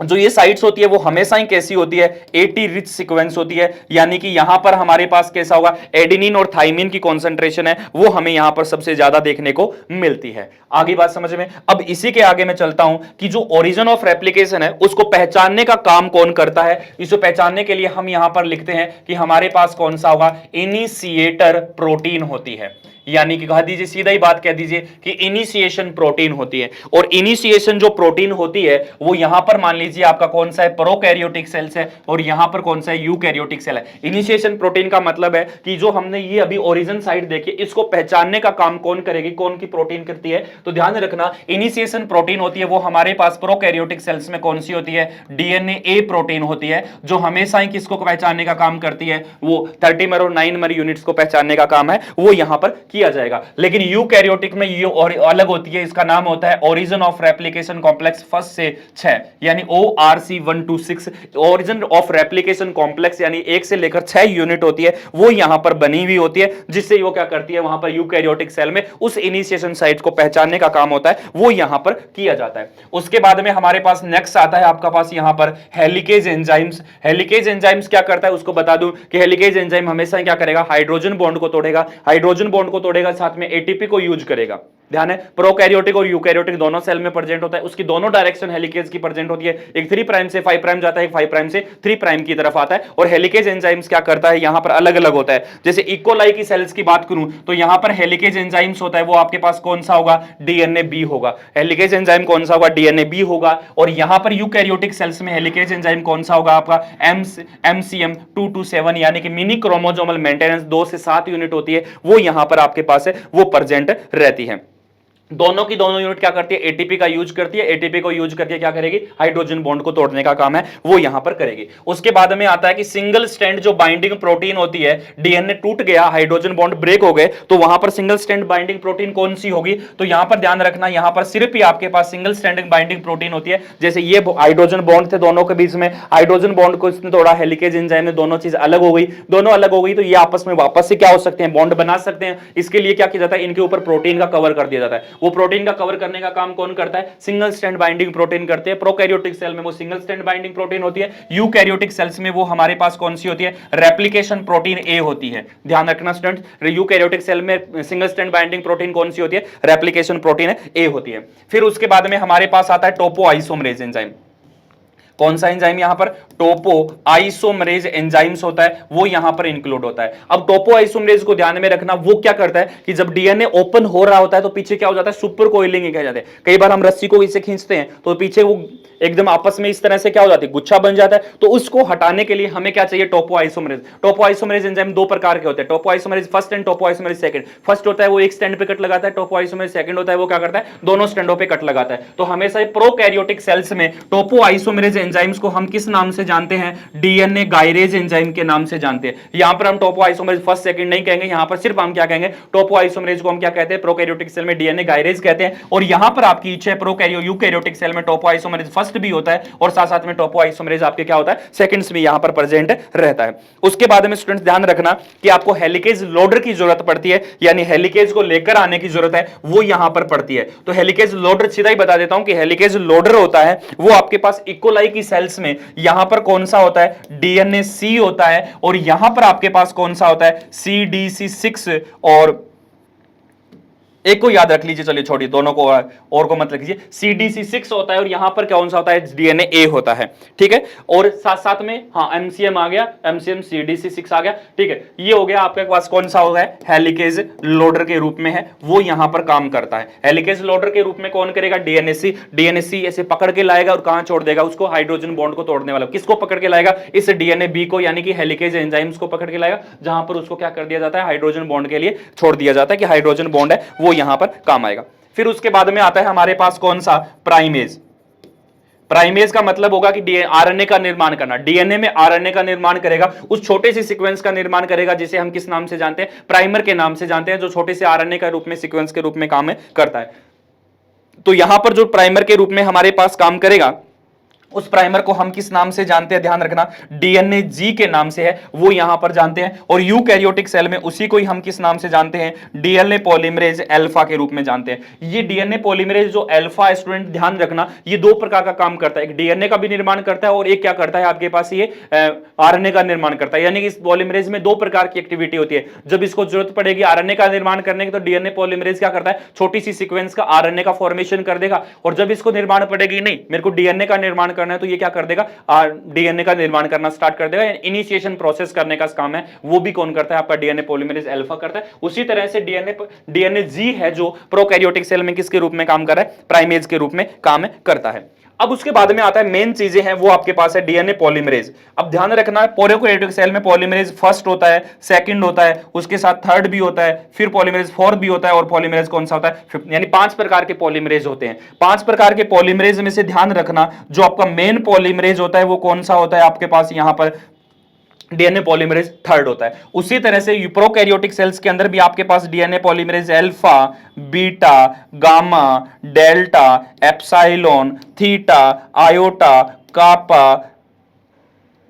जो ये साइट्स होती है वो हमेशा ही कैसी होती है, एटी रिच सीक्वेंस होती है। यानी कि यहां पर हमारे पास कैसा होगा, एडेनिन और थाइमिन की कॉन्सेंट्रेशन है वो हमें यहां पर सबसे ज्यादा देखने को मिलती है। आगे बात समझ में। अब इसी के आगे मैं चलता हूं कि जो ओरिजिन ऑफ रेप्लिकेशन है उसको पहचानने का काम कौन करता है। इसे पहचानने के लिए हम यहां पर लिखते हैं कि हमारे पास कौन सा होगा, इनिशिएटर प्रोटीन होती है। यानी कि कह दीजिए, सीधा ही बात कह दीजिए कि इनिशिएशन प्रोटीन होती है। और इनिशिएशन जो प्रोटीन होती है वो यहां पर मान लीजिए आपका कौन सा है, प्रोकैरियोटिक सेल्स है, और यहां पर कौन सा है, यूकैरियोटिक सेल है। इनिशिएशन प्रोटीन का मतलब है कि जो हमने ये अभी ओरिजिन साइट देखी, इसको पहचानने का काम कौन करेगी, कौन की प्रोटीन करती है। तो ध्यान रखना, इनिशिएशन प्रोटीन होती है वो हमारे पास प्रोकैरियोटिक सेल्स में कौन सी होती है, डीएनए ए प्रोटीन होती है, जो हमेशा ही किसको पहचानने का काम करती है, वो 30 और 9 यूनिट्स को पहचानने का काम है, वो यहां पर किया जाएगा। लेकिन यूकैरियोटिक में ये और अलग होती है, इसका नाम होता है ओरिजिन ऑफ रेप्लिकेशन कॉम्प्लेक्स 1 से 6, यानी ORC1 to 6। Origin of replication complex यानी 1 से लेकर 6 यूनिट होती है, वो यहां पर बनी हुई होती है, जिससे वो क्या करती है, वहां पर यूकैरियोटिक सेल में उस इनिशिएशन साइट को पहचानने का काम होता है, वो यहां पर किया जाता है। उसके बाद में हमारे पास नेक्स्ट आता है आपका पास यहां पर हेलिकेज एंजाइम्स। हेलिकेज एंजाइम्स क्या करता है उसको बता दूं कि हेलिकेज एंजाइम हमेशा क्या करेगा, हाइड्रोजन बॉन्ड को तोड़ेगा, हाइड्रोजन बॉन्ड को तोड़ेगा, साथ में एटीपी को यूज करेगा। ध्यान है, प्रोकैरियोटिक और यूकैरियोटिक दोनों सेल में प्रेजेंट होता है, उसकी दोनों डायरेक्शन हेलिकेज की प्रेजेंट होती है, एक 3 प्राइम से 5 प्राइम जाता है, एक 5 प्राइम से 3 प्राइम की तरफ आता है। और हेलिकेज एंजाइम्स क्या करता है, यहां पर अलग अलग होता है। जैसे इकोलाई की सेल्स की बात करूं तो यहां पर हेलिकेज एंजाइम्स होता है, वो आपके पास कौन सा होगा, डीएनए बी होगा। हेलिकेज एंजाइम कौन सा होगा, डीएनए बी होगा। और यहां पर यूकैरियोटिक सेल्स में हेलिकेज एंजाइम कौन सा होगा आपका, MCM 2 to 7, यानी कि मिनी क्रोमोसोमल मेंटेनेंस 2 से 7 यूनिट होती है, वो यहां पर आपके पास है, वो प्रेजेंट रहती है। दोनों की दोनों यूनिट क्या करती है, एटीपी का यूज करती है, एटीपी को यूज करके क्या करेगी, हाइड्रोजन बॉन्ड को तोड़ने का काम है, वो यहां पर करेगी। उसके बाद में आता है कि सिंगल स्ट्रैंड जो बाइंडिंग प्रोटीन होती है, डीएनए टूट गया, हाइड्रोजन बॉन्ड ब्रेक हो गए, तो वहां पर सिंगल स्ट्रैंड बाइंडिंग प्रोटीन कौन सी होगी, तो यहां पर ध्यान रखना, यहां पर सिर्फ ही आपके पास सिंगल स्ट्रैंड बाइंडिंग प्रोटीन होती है। जैसे ये हाइड्रोजन बॉन्ड थे दोनों के बीच में, हाइड्रोजन बॉन्ड को इसने तोड़ा, हेलिकेज एंजाइम में दोनों चीज अलग हो गई, दोनों अलग हो गई, तो ये आपस में वापस से क्या हो सकते हैं, बॉन्ड बना सकते हैं। इसके लिए क्या किया जाता है, इनके ऊपर प्रोटीन का कवर कर दिया जाता है। वो प्रोटीन का कवर करने का काम कौन करता है, सिंगल स्ट्रैंड बाइंडिंग प्रोटीन करते हैं। प्रोकैरियोटिक सेल में वो सिंगल स्ट्रैंड बाइंडिंग प्रोटीन होती है, यूकैरियोटिक सेल्स में वो हमारे पास कौन सी होती है, रेप्लिकेशन प्रोटीन ए होती है। ध्यान रखना स्टूडेंट्स, यूकैरियोटिक सेल में सिंगल स्ट्रैंड बाइंडिंग प्रोटीन कौन सी होती है, रेप्लिकेशन प्रोटीन ए होती है। फिर उसके बाद में हमारे पास आता है टोपो आइसोमरेज एंजाइम। कौन सा एंजाइम यहां पर, टोपो आइसोमरेज एंजाइम्स होता है, वो यहां पर इंक्लूड होता है। अब टोपो आइसोमरेज को ध्यान में रखना, वो क्या करता है कि जब डीएनए ओपन हो रहा होता है तो पीछे क्या हो जाता है, सुपर कोइलिंग कह जाते हैं। कई बार हम रस्सी को इसे खींचते हैं तो पीछे वो एकदम आपस में इस तरह से क्या हो जाती है, गुच्छा बन जाता है। तो उसको हटाने के लिए हमें क्या चाहिए, topoisomerase. Topoisomerase enzyme 2 प्रकार के होते हैं, topoisomerase first and topoisomerase second. First होता है वो एक स्टैंड पे कट लगाता है, टोपो आइसोमरेज सेकंड होता है वो क्या करता है, दोनों स्टैंडों पे कट लगाता है। तो हमेशा प्रोकैरियोटिक सेल्स में टोपो आइसोमरेज एंजाइम्स को हम किस नाम से जानते हैं, डीएनए गायरेज एंजाइम के नाम से जानते हैं। यहां पर हम टोपो आइसोमरेज फर्स्ट सेकंड नहीं कहेंगे, यहां पर सिर्फ हम क्या कहेंगे, टोपो आइसोमरेज को हम क्या कहते हैं, प्रोकैरियोटिक सेल में डीएनए गायरेज कहते हैं। और यहां पर आपकी इच्छा है, यूकैरियोटिक सेल में टोपो आइसोमरेज फर्स्ट भी होता है और साथ साथ में टोपो आइसोमरेज आपके क्या होता है, सेकंड्स में यहां पर प्रेजेंट रहता है। उसके बाद में स्टूडेंट्स ध्यान रखना कि आपको हेलिकेज लोडर की जरूरत पड़ती है, यानी हेलिकेज को लेकर आने की जरूरत है, वो यहां पर पड़ती है। तो हेलिकेज लोडर सीधा ही बता देता हूं कि हेलिकेज लोडर होता है वो आपके पास इकोलाई की सेल्स में यहां पर कौन सा होता है, डीएनए सी होता है, और यहां पर आपके पास कौन सा होता है, CDC6। और एक को याद रख लीजिए, चलिए छोड़िए, दोनों को और को मत लिखिए। CDC6 होता है और यहां पर कौन सा होता है, डीएनए ए होता है, ठीक है। और साथ साथ में हाँ MCM आ गया, MCM CDC6 आ गया, ठीक है। ये हो गया आपके पास कौन सा होगा, हेलिकेज लोडर के रूप में है, वो यहां पर काम करता है। हेलिकेज लोडर के रूप में कौन करेगा, डीएनए सी ऐसे पकड़ के लाएगा और कहां छोड़ देगा उसको, हाइड्रोजन बॉन्ड को तोड़ने वाला। किसको पकड़ के लाएगा, इस डीएनए बी को, यानी कि हेलिकेज एंजाइम्स को पकड़ के लाएगा, जहां पर उसको क्या कर दिया जाता है, हाइड्रोजन बॉन्ड के लिए छोड़ दिया जाता है कि हाइड्रोजन बॉन्ड है वो यहां पर काम आएगा। फिर उसके बाद में आता है हमारे पास कौन सा, प्राइमेज। प्राइमेज का मतलब होगा कि आरएनए का निर्माण करना, डीएनए में आरएनए का निर्माण करेगा, उस छोटे से सीक्वेंस का निर्माण करेगा जिसे हम किस नाम से जानते हैं, प्राइमर के नाम से जानते हैं, जो छोटे से आरएनए का रूप में सीक्वेंस के रूप में काम करता है। तो यहां पर जो प्राइमर के रूप में हमारे पास काम करेगा, उस प्राइमर को हम किस नाम से जानते हैं, ध्यान रखना, डीएनए जी के नाम से है, वो यहां पर जानते हैं। और यूकैरियोटिक सेल में उसी को ही हम किस नाम से जानते हैं, डीएनए पॉलीमरेज अल्फा के रूप में जानते हैं। ये डीएनए पॉलीमरेज जो अल्फा, स्टूडेंट ध्यान रखना, ये 2 प्रकार का काम करता है, एक डीएनए का भी निर्माण करता है और एक क्या करता है आपके पास, ये आरएनए का निर्माण करता है। यानी कि इस पॉलीमरेज में 2 प्रकार की एक्टिविटी होती है। जब इसको जरूरत पड़ेगी आरएनए का निर्माण करने की, तो डीएनए पॉलीमरेज क्या करता है, छोटी सी सीक्वेंस का आरएनए का फॉर्मेशन कर देगा। और जब इसको निर्माण पड़ेगी, नहीं मेरे को डीएनए का निर्माण करना है तो ये क्या कर देगा, डीएनए का निर्माण करना स्टार्ट कर देगा। इनिशिएशन प्रोसेस करने का काम है वो भी कौन करता है, आपका डीएनए पॉलीमरेज अल्फा करता है। उसी तरह से डीएनए जी है जो प्रोकैरियोटिक सेल में किसके रूप में काम कर रहा है, प्राइमेज के रूप में काम करता है। अब उसके बाद में आता है मेन चीजें हैं वो आपके पास है डीएनए पॉलीमरेज। अब ध्यान रखना है प्रोकैरियोटिक सेल में पॉलीमरेज फर्स्ट होता है, सेकंड होता है, उसके साथ थर्ड भी होता है, फिर पॉलीमरेज फोर्थ भी होता है, और पॉलीमरेज कौन सा होता है, फिफ्थ। यानी 5 प्रकार के पॉलीमरेज होते हैं। 5 प्रकार के पॉलीमरेज में से ध्यान रखना जो आपका मेन पॉलीमरेज होता है वो कौन सा होता है, आपके पास यहां पर डीएनए पॉलीमरेज थर्ड होता है। उसी तरह से यूप्रोकैरियोटिक सेल्स के अंदर भी आपके पास DNA polymerase alpha, beta, gamma, delta, epsilon, theta, iota, kappa,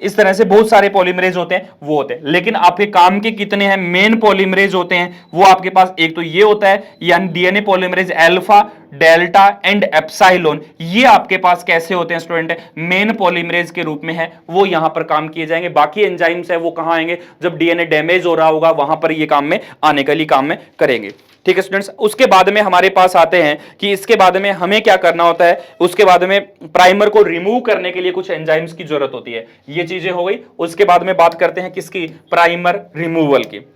इस तरह से बहुत सारे पॉलीमरेज होते हैं वो होते हैं। लेकिन आपके काम के कितने हैं, मेन पॉलीमरेज होते हैं वो आपके पास एक तो ये होता है, यानी DNA polymerase alpha, delta and epsilon. ये आपके पास कैसे होते हैं स्टूडेंट, मेन पॉलीमरेज के रूप में है, वो यहां पर काम किए जाएंगे। बाकी एंजाइम्स है वो कहां आएंगे, जब डीएनए डैमेज हो रहा होगा वहां पर ये काम में आने के लिए काम में करेंगे। ठीक है स्टूडेंट्स, उसके बाद में हमारे पास आते हैं कि इसके बाद में हमें क्या करना होता है, उसके बाद में प्राइमर को रिमूव करने के लिए कुछ एंजाइम्स की जरूरत होती है। ये चीजें हो गई। उसके बाद में बात करते हैं किसकी, प्राइमर रिमूवल की।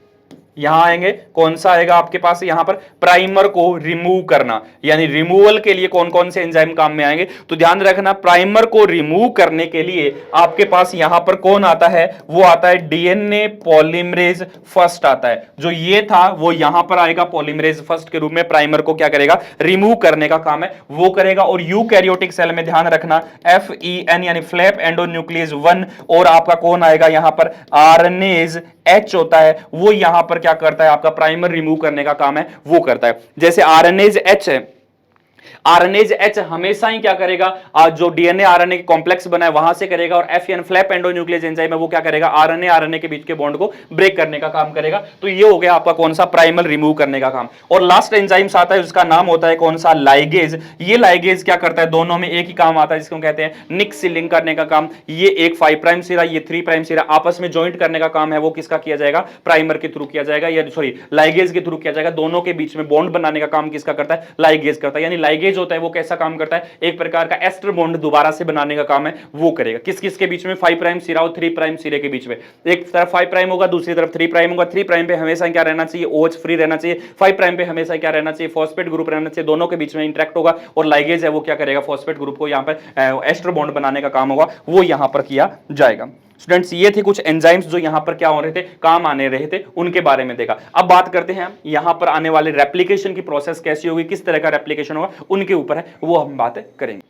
यहां आएंगे, कौन सा आएगा आपके पास यहां पर, प्राइमर को रिमूव करना, यानी रिमूवल के लिए कौन कौन से एंजाइम काम में आएंगे। तो ध्यान रखना प्राइमर को रिमूव करने के लिए आपके पास यहां पर कौन आता है, वो आता है डीएनए पॉलीमरेज फर्स्ट आता है। जो ये था वो यहां पर आएगा पॉलीमरेज फर्स्ट के रूप में, प्राइमर को क्या करेगा, रिमूव करने का काम है वो करेगा। और यूकैरियोटिक सेल में ध्यान रखना FEN यानी फ्लैप एंडोन्यूक्लियस 1, और आपका कौन आएगा यहां पर, आरएनएज H होता है, वो यहां पर क्या करता है, आपका प्राइमर रिमूव करने का काम है वो करता है। जैसे आरएनएज H है, आरएनएज H हमेशा ही क्या करेगा, जो डीएनए आरएनए के कॉम्प्लेक्स बना है वहां से करेगा, और FEN फ्लैप एंडोन्यूक्लियस एंजाइम है वो क्या करेगा, आरएनए आरएनए के बीच के बॉन्ड को ब्रेक करने का काम करेगा। तो ये हो गया आपका कौन सा, प्राइमर रिमूव करने का काम। और लास्ट एंजाइम्स आता है उसका नाम होता है कौन सा, लाइगेज। ये लाइगेज क्या करता है, दोनों में एक ही काम आता है जिसको कहते हैं निक सीलिंग करने का काम। ये एक 5 प्राइम सिरा, ये 3 प्राइम सिरा आपस में ज्वाइंट करने का काम है वो किसका किया जाएगा, प्राइमर के थ्रू किया जाएगा, या सॉरी लाइगेज के थ्रू किया जाएगा। दोनों के बीच में बॉन्ड बनाने का काम किसका करता है, लाइगेज करता है। यानी लाइगेज होता है वो कैसा काम करता है, एक प्रकार का एस्टर बॉन्ड दोबारा से बनाने का काम है वो करेगा। किस किस के बीच में, 5 प्राइम सिरा और 3 प्राइम सिरे के बीच में। एक तरफ 5 प्राइम होगा, दूसरी तरफ 3 प्राइम होगा। 3 प्राइम पे हमेशा क्या रहना चाहिए, OH फ्री रहना चाहिए। 5 प्राइम पे हमेशा क्या रहना चाहिए, फॉस्फेट ग्रुप रहना चाहिए। दोनों के बीच में इंटरेक्ट होगा, और लाइगेज है वो क्या करेगा, फॉस्फेट ग्रुप को यहां पर एस्टर बॉन्ड बनाने का काम होगा वो यहां पर किया जाएगा। स्टूडेंट्स ये थे कुछ एंजाइम्स जो यहां पर क्या हो रहे थे, काम आने रहे थे, उनके बारे में देखा। अब बात करते हैं यहां पर आने वाले रेप्लिकेशन की प्रोसेस कैसी होगी, किस तरह का रेप्लिकेशन होगा, उनके ऊपर है वो हम बात करेंगे।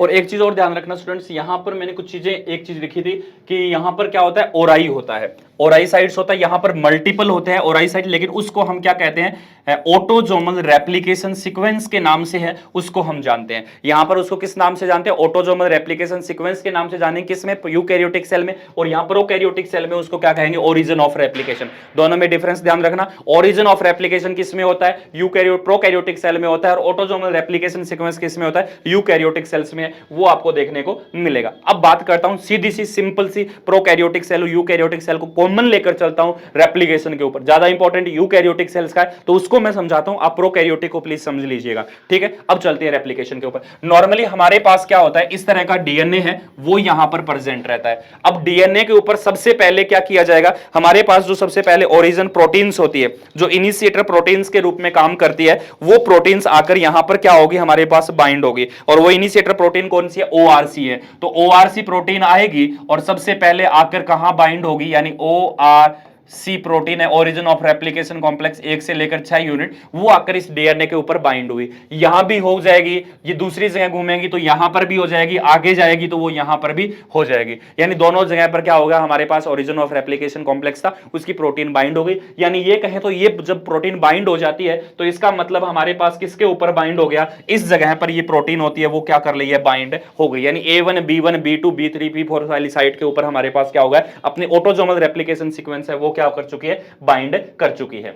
और एक चीज और ध्यान रखना स्टूडेंट्स, यहां पर मैंने कुछ चीजें, एक चीज लिखी थी कि यहां पर क्या होता है, ओराई होता है, ओराई साइट्स होता है। यहां पर मल्टीपल होते हैं ओराई साइट, लेकिन उसको हम क्या कहते हैं, ऑटोजोमल रेप्लिकेशन सीक्वेंस के नाम से है उसको हम जानते हैं। यहां पर उसको किस नाम से जानते हैं, ऑटोजोमल रेप्लिकेशन सीक्वेंस के नाम से जानेंगे, किसमें, यूकैरियोटिक सेल में। और यहां पर प्रोकैरियोटिक सेल में उसको क्या कहेंगे, ओरिजिन ऑफ रेप्लिकेशन। दोनों में डिफरेंस ध्यान रखना, ओरिजिन ऑफ रेप्लिकेशन किसमें होता है, प्रोकैरियोटिक सेल में होता है, और ऑटोजोमल रेप्लिकेशन सीक्वेंस किसमें होता है, यूकैरियोटिक सेल्स में, वो आपको देखने को मिलेगा। अब बात करता हूं सीधी सी सिंपल सी प्रोकैरियोटिक सेल, यूकैरियोटिक सेल को कॉमन लेकर चलता हूं रेप्लिकेशन के ऊपर। ज्यादा इंपॉर्टेंट यूकैरियोटिक सेल्स का है तो उसको मैं समझाता हूं, आप प्रोकैरियोटिक को प्लीज समझ लीजिएगा, ठीक है। अब चलते हैं रेप्लिकेशन के ऊपर। नॉर्मली हमारे पास क्या होता है, इस तरह का डीएनए है वो यहां पर प्रेजेंट रहता है। अब डीएनए के ऊपर सबसे पहले क्या किया जाएगा, हमारे पास जो सबसे पहले ओरिजिन प्रोटीन्स होती है, जो इनिशिएटर प्रोटीन्स के रूप में काम करती है, वो प्रोटीन्स आकर यहां पर क्या होगी, हमारे पास बाइंड होगी। और वो इनिशिएटर प्रोटीन कौन सी है, ORC है। तो ORC प्रोटीन आएगी और सबसे पहले आकर कहां बाइंड होगी, यानी ORC प्रोटीन है, ओरिजिन ऑफ रेप्लिकेशन कॉम्प्लेक्स 1 से लेकर 6 यूनिट, वो आकर इस डीएनए के ऊपर बाइंड हुई। यहां भी हो जाएगी, ये दूसरी जगह घूमेंगी तो यहां पर भी हो जाएगी, आगे जाएगी तो वो यहां पर भी हो जाएगी। यानी दोनों जगह पर क्या होगा, हमारे पास ओरिजिन ऑफ रेप्लिकेशन कॉम्प्लेक्स था, उसकी प्रोटीन बाइंड हो गई। यानी ये कहें तो ये जब प्रोटीन बाइंड हो जाती है तो इसका मतलब हमारे पास किसके ऊपर बाइंड हो गया, इस जगह पर ये प्रोटीन होती है वो क्या कर रही है, बाइंड हो गई। यानी A1 B1 B2 B3 B4 वाली साइट के ऊपर हमारे पास क्या होगा, अपनी ऑटोजोमल रेप्लिकेशन सीक्वेंस है वो क्या कर चुकी है, बाइंड कर चुकी है।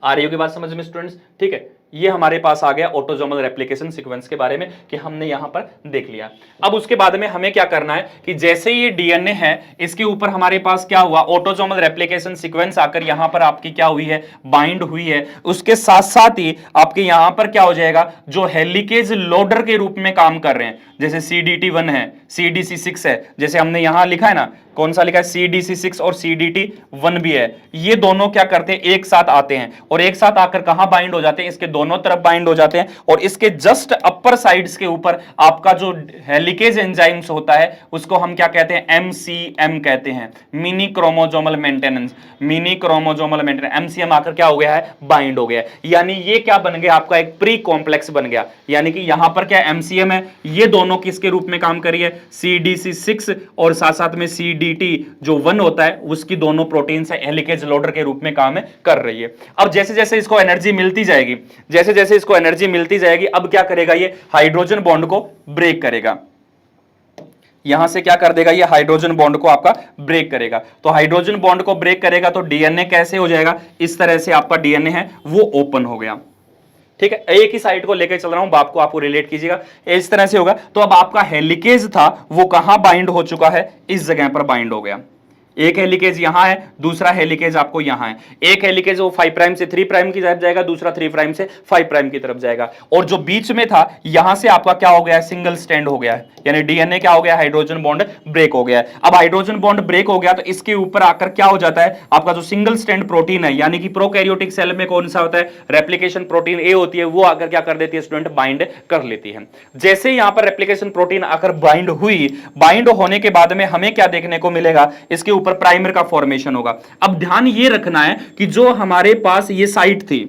आ रही होगी बात समझ में स्टूडेंट्स, ठीक है। ये हमारे पास आ गया ऑटोसोमल रेप्लिकेशन सीक्वेंस के बारे में कि हमने यहां पर देख लिया। अब उसके बाद में हमें क्या करना है कि जैसे ये डीएनए है इसके ऊपर हमारे पास क्या हुआ, ऑटोसोमल रेप्लिकेशन सीक्वेंस आकर यहां पर आपकी क्या हुई है, बाइंड हुई है। उसके साथ साथ ही आपके यहां पर क्या हो जाएगा, जो हेलिकेज लोडर के रूप में काम कर रहे हैं, जैसे CDT1 है, CDC6 है, जैसे हमने यहां लिखा है ना, कौन सा लिखा है, CDC6 और CDT1 भी है। ये दोनों क्या करते हैं, एक साथ आते हैं और एक साथ आकर कहां बाइंड हो जाते हैं, इसके दोनों तरफ बाइंड हो जाते हैं और इसके जस्ट अपर साइड्स के ऊपर आपका जो हेलिकेज एंजाइम्स होता है उसको हम क्या कहते हैं, MCM कहते हैं, mini chromosomal maintenance. Mini chromosomal maintenance, MCM आकर क्या हो गया है, बाइंड हो गया। यानी ये क्या बन गया, आपका एक प्री कॉम्प्लेक्स बन गया। यानी कि यहां पर क्या MCM है, ये दोनों किसके रूप में काम करिए, CDC6 और साथ साथ में CDT जो 1 होता है उसकी दोनों प्रोटीन से हेलिकेज लोडर के रूप में काम कर रही है। अब जैसे जैसे इसको एनर्जी मिलती जाएगी, जैसे जैसे इसको एनर्जी मिलती जाएगी, अब क्या करेगा, ये हाइड्रोजन बॉन्ड को ब्रेक करेगा। यहां से क्या कर देगा, ये हाइड्रोजन बॉन्ड को आपका ब्रेक करेगा। तो हाइड्रोजन बॉन्ड को ब्रेक करेगा तो डीएनए कैसे हो जाएगा, इस तरह से आपका डीएनए है वो ओपन हो गया। ठीक है, एक ही साइड को लेकर चल रहा हूं, बाप को आपको रिलेट कीजिएगा, इस तरह से होगा। तो अब आपका हेलिकेज था वो कहां बाइंड हो चुका है, इस जगह पर बाइंड हो गया। एक हेलिकेज यहां है, दूसरा हेलिकेज आपको यहां है। एक हेलिकेज वो 5 प्राइम से 3 प्राइम की तरफ जाएगा, दूसरा 3 प्राइम से 5 प्राइम की तरफ जाएगा। और जो बीच में था यहां से आपका क्या हो गया है, सिंगल स्टैंड हो गया है, यानी डीएनए क्या हो गया, हाइड्रोजन बॉन्ड ब्रेक हो गया है। अब हाइड्रोजन बॉन्ड ब्रेक हो गया तो इसके ऊपर आकर क्या हो जाता है, आपका जो सिंगल स्टैंड प्रोटीन है, यानी कि प्रोकैरियोटिक सेल में कौन सा होता है, रेप्लिकेशन प्रोटीन ए होती है, वो आकर क्या कर देती है, स्टूडेंट बाइंड कर लेती है। जैसे यहां पर रेप्लिकेशन प्रोटीन आकर बाइंड हुई, बाइंड होने के बाद में हमें क्या देखने को मिलेगा, इसके ऊपर प्राइमर का फॉर्मेशन होगा। अब ध्यान ये रखना है कि जो हमारे पास ये साइट थी,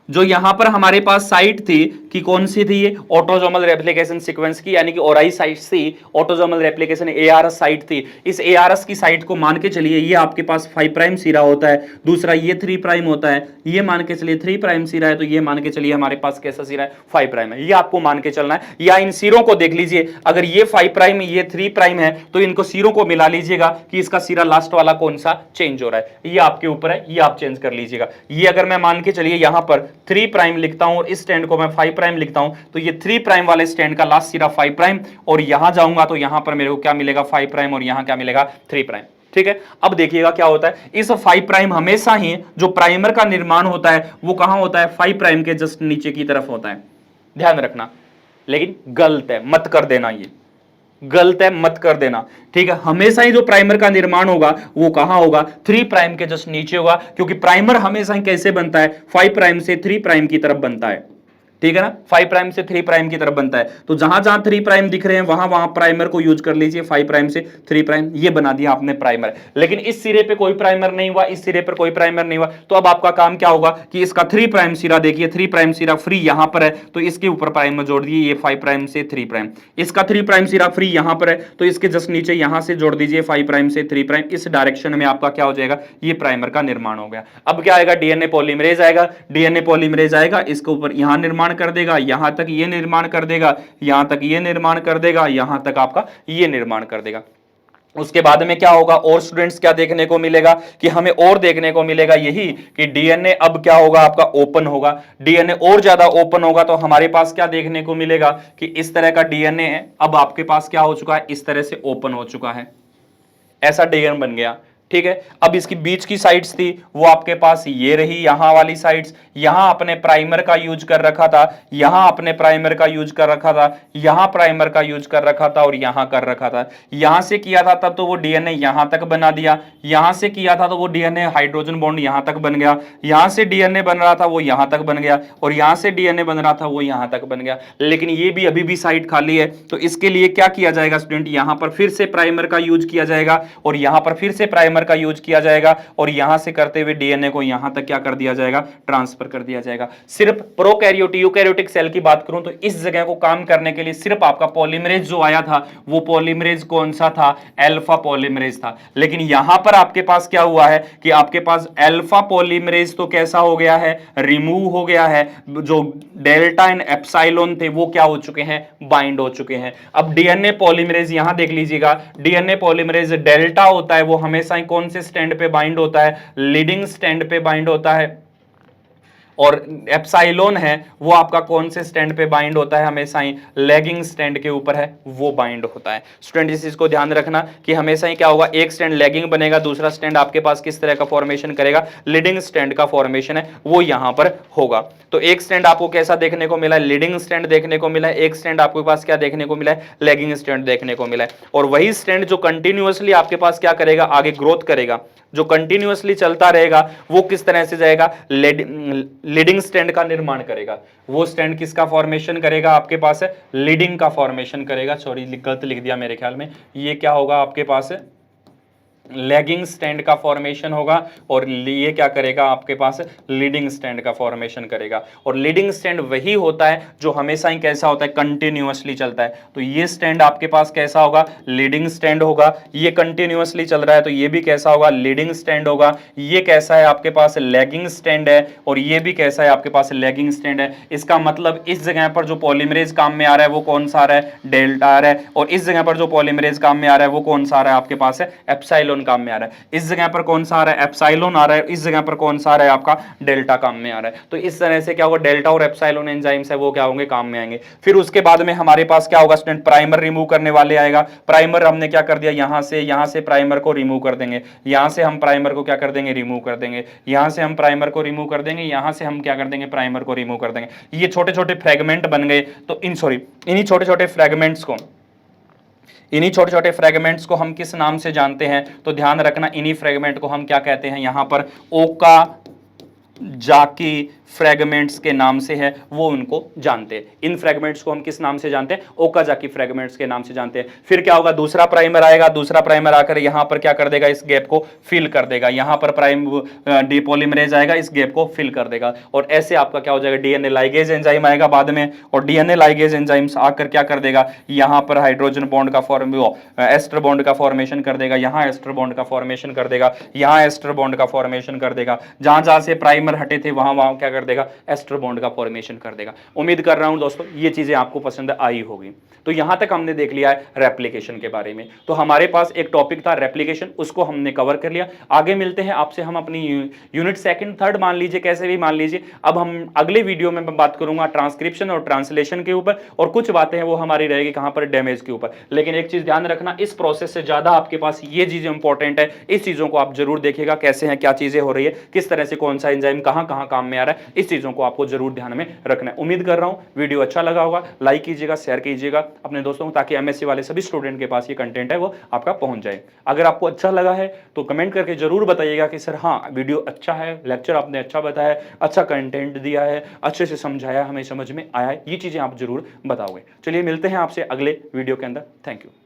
जो यहां पर हमारे पास साइट थी कि कौन सी थी, ये ऑटोसोमल रेप्लिकेशन सीक्वेंस की, यानी कि ओराई साइट थी, ऑटोसोमल रेप्लिकेशन ARS साइट थी। इस ARS की साइट को मान के चलिए ये आपके पास 5 प्राइम सिरा होता है, दूसरा ये 3 प्राइम होता है, ये मान के चलिए 3 प्राइम सिरा है, तो ये मान के चलिए हमारे पास कैसा सिरा है, 5 प्राइम है। ये आपको मान के चलना है, या इन सिरों को देख लीजिए, अगर ये 5 प्राइम ये 3 प्राइम है तो इनको सिरों को मिला लीजिएगा कि इसका सिरा लास्ट वाला कौन सा चेंज हो रहा है, ये आपके ऊपर है, ये आप चेंज कर लीजिएगा। ये अगर मैं मान के चलिए यहां पर 3 प्राइम लिखता हूं और इस स्टैंड को मैं 5 प्राइम लिखता हूं, तो ये 3 प्राइम वाले स्टैंड का लास्ट सिरा 5 प्राइम, और यहां जाऊंगा तो यहां पर मेरे को क्या मिलेगा, 5 प्राइम, और यहां क्या मिलेगा, 3 प्राइम। ठीक है, अब देखिएगा क्या होता है, इस 5 प्राइम हमेशा ही जो प्राइमर का निर्माण होता है वो कहां होता है, 5 प्राइम के जस्ट नीचे की तरफ होता है, ध्यान रखना। लेकिन गलत है, मत कर देना, ये गलत है, मत कर देना। ठीक है, हमेशा ही जो प्राइमर का निर्माण होगा वो कहां होगा, 3 प्राइम के जस्ट नीचे होगा, क्योंकि प्राइमर हमेशा ही कैसे बनता है, 5 प्राइम से 3 प्राइम की तरफ बनता है। ठीक है ना, 5 प्राइम से 3 प्राइम की तरफ बनता है। तो जहां जहां 3 प्राइम दिख रहे हैं वहां वहां प्राइमर को यूज कर लीजिए, 5 प्राइम से 3 प्राइम, ये बना दिया आपने प्राइमर। लेकिन इस सिरे पे कोई प्राइमर नहीं हुआ, इस सिरे पर कोई प्राइमर नहीं हुआ, तो अब आपका काम क्या होगा कि इसका 3 प्राइम सिरा देखिए, 3 प्राइम सिरा फ्री यहां पर है, तो इसके ऊपर प्राइमर जोड़ दिए, ये 5 प्राइम से 3 प्राइम। इसका 3 प्राइम सिरा फ्री यहां पर है, तो इसके जस्ट नीचे यहां से जोड़ दीजिए 5 प्राइम से 3 प्राइम। इस डायरेक्शन में आपका क्या हो जाएगा, ये प्राइमर का निर्माण हो गया। अब क्या आएगा, डीएनए पॉलीमरेज आएगा, डीएनए पॉलीमरेज आएगा, इसके ऊपर यहां निर्माण कर देगा, यहां तक ये निर्माण कर देगा, यहां तक ये निर्माण कर देगा, यहां तक आपका ये निर्माण कर देगा। उसके बाद में क्या होगा, और स्टूडेंट्स क्या देखने को मिलेगा कि हमें और देखने को मिलेगा यही कि डीएनए अब क्या होगा, आपका ओपन होगा। डीएनए और ज्यादा ओपन होगा तो हमारे पास क्या देखने को मिलेगा कि इस तरह का डीएनए है, अब आपके पास क्या हो चुका है, इस तरह से ओपन हो चुका है, ऐसा डीएनए बन गया। ठीक है, अब इसकी बीच की साइड्स थी वो आपके पास ये रही, यहां वाली साइड्स, यहां अपने प्राइमर का यूज कर रखा था, यहां अपने प्राइमर का यूज कर रखा था, यहां प्राइमर का यूज कर रखा था, और यहां कर रखा था। यहां से किया था तब तो वो डीएनए यहां तक बना दिया, यहां से किया था तो वो डीएनए हाइड्रोजन बॉन्ड यहां तक बन गया, यहां से डीएनए बन रहा था वो यहां तक बन गया, और यहां से डीएनए बन रहा था वो यहां तक बन गया। लेकिन ये भी अभी भी साइड खाली है, तो इसके लिए क्या किया जाएगा स्टूडेंट, यहां पर फिर से प्राइमर का यूज किया जाएगा, और यहां पर फिर से प्राइमर का यूज किया जाएगा, और यहां से करते हुए डीएनए को यहां तक क्या कर दिया जाएगा, ट्रांसफर कर दिया जाएगा। सिर्फ प्रोकैरियोटिक यूकैरियोटिक सेल की बात करूं तो इस जगह को काम करने के लिए सिर्फ आपका पॉलीमरेज जो आया था वो पॉलीमरेज कौन सा था, अल्फा पॉलीमरेज था। लेकिन यहां पर आपके पास क्या हुआ है कि आपके पास अल्फा पॉलीमरेज तो कैसा हो गया है, रिमूव हो गया है, जो डेल्टा एंड एप्सिलॉन थे वो क्या हो चुके हैं, बाइंड हो चुके हैं। अब डीएनए पॉलीमरेज यहां देख लीजिएगा, डीएनए पॉलीमरेज डेल्टा होता है, वो हमेशा ही कौन से स्टैंड पे बाइंड होता है, लीडिंग स्टैंड पे बाइंड होता है। और एप्साइलोन है वो आपका कौन से स्टैंड पे बाइंड होता है, हमेशा ही लैगिंग स्टैंड के ऊपर है वो बाइंड होता है। स्टूडेंट इस चीज को ध्यान रखना कि हमेशा ही क्या होगा, एक स्टैंड लैगिंग बनेगा, दूसरा स्टैंड आपके पास किस तरह का फॉर्मेशन करेगा, लीडिंग स्टैंड का फॉर्मेशन है वो यहां पर होगा। तो एक स्टैंड आपको कैसा देखने को मिला है, लीडिंग स्टैंड देखने को मिला है, एक स्टैंड आपके पास क्या देखने को मिला है, लैगिंग स्टैंड देखने को मिला है। और वही स्टैंड जो कंटिन्यूअसली आपके पास क्या करेगा, आगे ग्रोथ करेगा, जो कंटिन्यूअसली चलता रहेगा वो किस तरह से जाएगा, लीडिंग स्टैंड का निर्माण करेगा। वो स्टैंड किसका फॉर्मेशन करेगा, आपके पास है लीडिंग का फॉर्मेशन करेगा। सॉरी गलत लिख दिया मेरे ख्याल में, ये क्या होगा आपके पास है लैगिंग स्टैंड का फॉर्मेशन होगा, और ये क्या करेगा आपके पास लीडिंग स्टैंड का फॉर्मेशन करेगा। और लीडिंग स्टैंड वही होता है जो हमेशा ही कैसा होता है, कंटिन्यूअसली चलता है। तो ये स्टैंड आपके पास कैसा होगा, लीडिंग स्टैंड होगा। ये कंटिन्यूअसली चल रहा है तो ये भी कैसा होगा, लीडिंग स्टैंड होगा। ये कैसा है आपके पास, लैगिंग स्टैंड है, और ये भी कैसा है आपके पास, लैगिंग स्टैंड है। इसका मतलब इस जगह पर जो पॉलीमरेज काम में आ रहा है वो कौन सा आ रहा है, डेल्टा आ रहा है, और इस जगह पर जो पॉलीमरेज काम में आ रहा है वो कौन सा आ रहा है आपके पास है, एप्सिलॉन काम में आ रहा है। इस जगह पर कौन सा आ रहा है, एप्सिलॉन आ रहा है, इस जगह पर कौन सा आ रहा है आपका डेल्टा काम में आ रहा है। तो इस तरह से क्या होगा, डेल्टा और एप्सिलॉन एंजाइम्स है वो क्या होंगे, काम में आएंगे। फिर उसके बाद में हमारे पास क्या होगा स्टूडेंट, प्राइमर रिमूव करने वाले आएगा। प्राइमर हमने क्या कर दिया, यहां से प्राइमर को रिमूव कर देंगे, यहां से हम प्राइमर को क्या कर देंगे, रिमूव कर देंगे, यहां से हम प्राइमर को रिमूव कर देंगे, यहां से हम क्या कर देंगे, प्राइमर को रिमूव कर देंगे। ये छोटे छोटे फ्रेगमेंट बन गए। तो इन्हीं छोटे छोटे फ्रेगमेंट्स को हम किस नाम से जानते हैं, तो ध्यान रखना इन्हीं फ्रेगमेंट को हम क्या कहते हैं, यहां पर ओका जाकी फ्रेगमेंट्स के नाम से है वो उनको जानते हैं। इन फ्रेगमेंट्स को हम किस नाम से जानते हैं, ओकाजाकी फ्रेगमेंट्स के नाम से जानते हैं। फिर क्या होगा, दूसरा प्राइमर आएगा, दूसरा प्राइमर आकर यहां पर क्या कर देगा, इस गैप को फिल कर देगा। यहां पर पॉलीमरेज आएगा, इस गैप को फिल कर देगा। और ऐसे आपका क्या हो जाएगा, डीएनए लाइगेज एंजाइम आएगा बाद में, और डीएनए लाइगेज एंजाइम्स आकर क्या कर देगा, यहां पर हाइड्रोजन बॉन्ड का एस्टर बॉन्ड का फॉर्मेशन कर देगा, यहां एस्टर बॉन्ड का फॉर्मेशन कर देगा, यहां एस्टर बॉन्ड का फॉर्मेशन कर देगा। जहां जहां से प्राइमर हटे थे वहां वहां क्या कर देगा, एस्टर बॉन्ड का फॉर्मेशन कर देगा। उम्मीद कर रहा हूं दोस्तों ये चीजें आपको पसंद आई होगी। तो यहां तक हमने देख लिया है रेप्लिकेशन के बारे में। तो हमारे पास एक टॉपिक था रेप्लिकेशन, उसको हमने कवर कर लिया। आगे मिलते हैं आपसे हम अपनी यूनिट सेकंड थर्ड मान लीजिए, कैसे भी मान लीजिए। अब हम अगले वीडियो में मैं बात करूंगा ट्रांसक्रिप्शन और ट्रांसलेशन के ऊपर, और कुछ बातें हैं वो हमारी रहेगी कहां पर, डैमेज के ऊपर। लेकिन एक चीज ध्यान रखना, इस प्रोसेस से ज्यादा आपके पास ये चीजें इंपॉर्टेंट है, इस चीजों को आप जरूर देखिएगा, कैसे हैं, क्या चीजें हो रही है, किस तरह से कौन सा एंजाइम कहां कहां काम में आ रहा है, इस चीजों को आपको जरूर ध्यान में रखना है। उम्मीद कर रहा हूं वीडियो अच्छा लगा होगा, लाइक कीजिएगा, शेयर कीजिएगा अपने दोस्तों को, ताकि एमएससी वाले सभी स्टूडेंट के पास ये कंटेंट है वो आपका पहुंच जाए। अगर आपको अच्छा लगा है तो कमेंट करके जरूर बताइएगा कि सर हाँ वीडियो अच्छा है, लेक्चर आपने अच्छा बताया, अच्छा कंटेंट दिया है, अच्छे से समझाया, हमें समझ में आया है, ये चीजें आप जरूर बताओगे। चलिए मिलते हैं आपसे अगले वीडियो के अंदर। Thank you.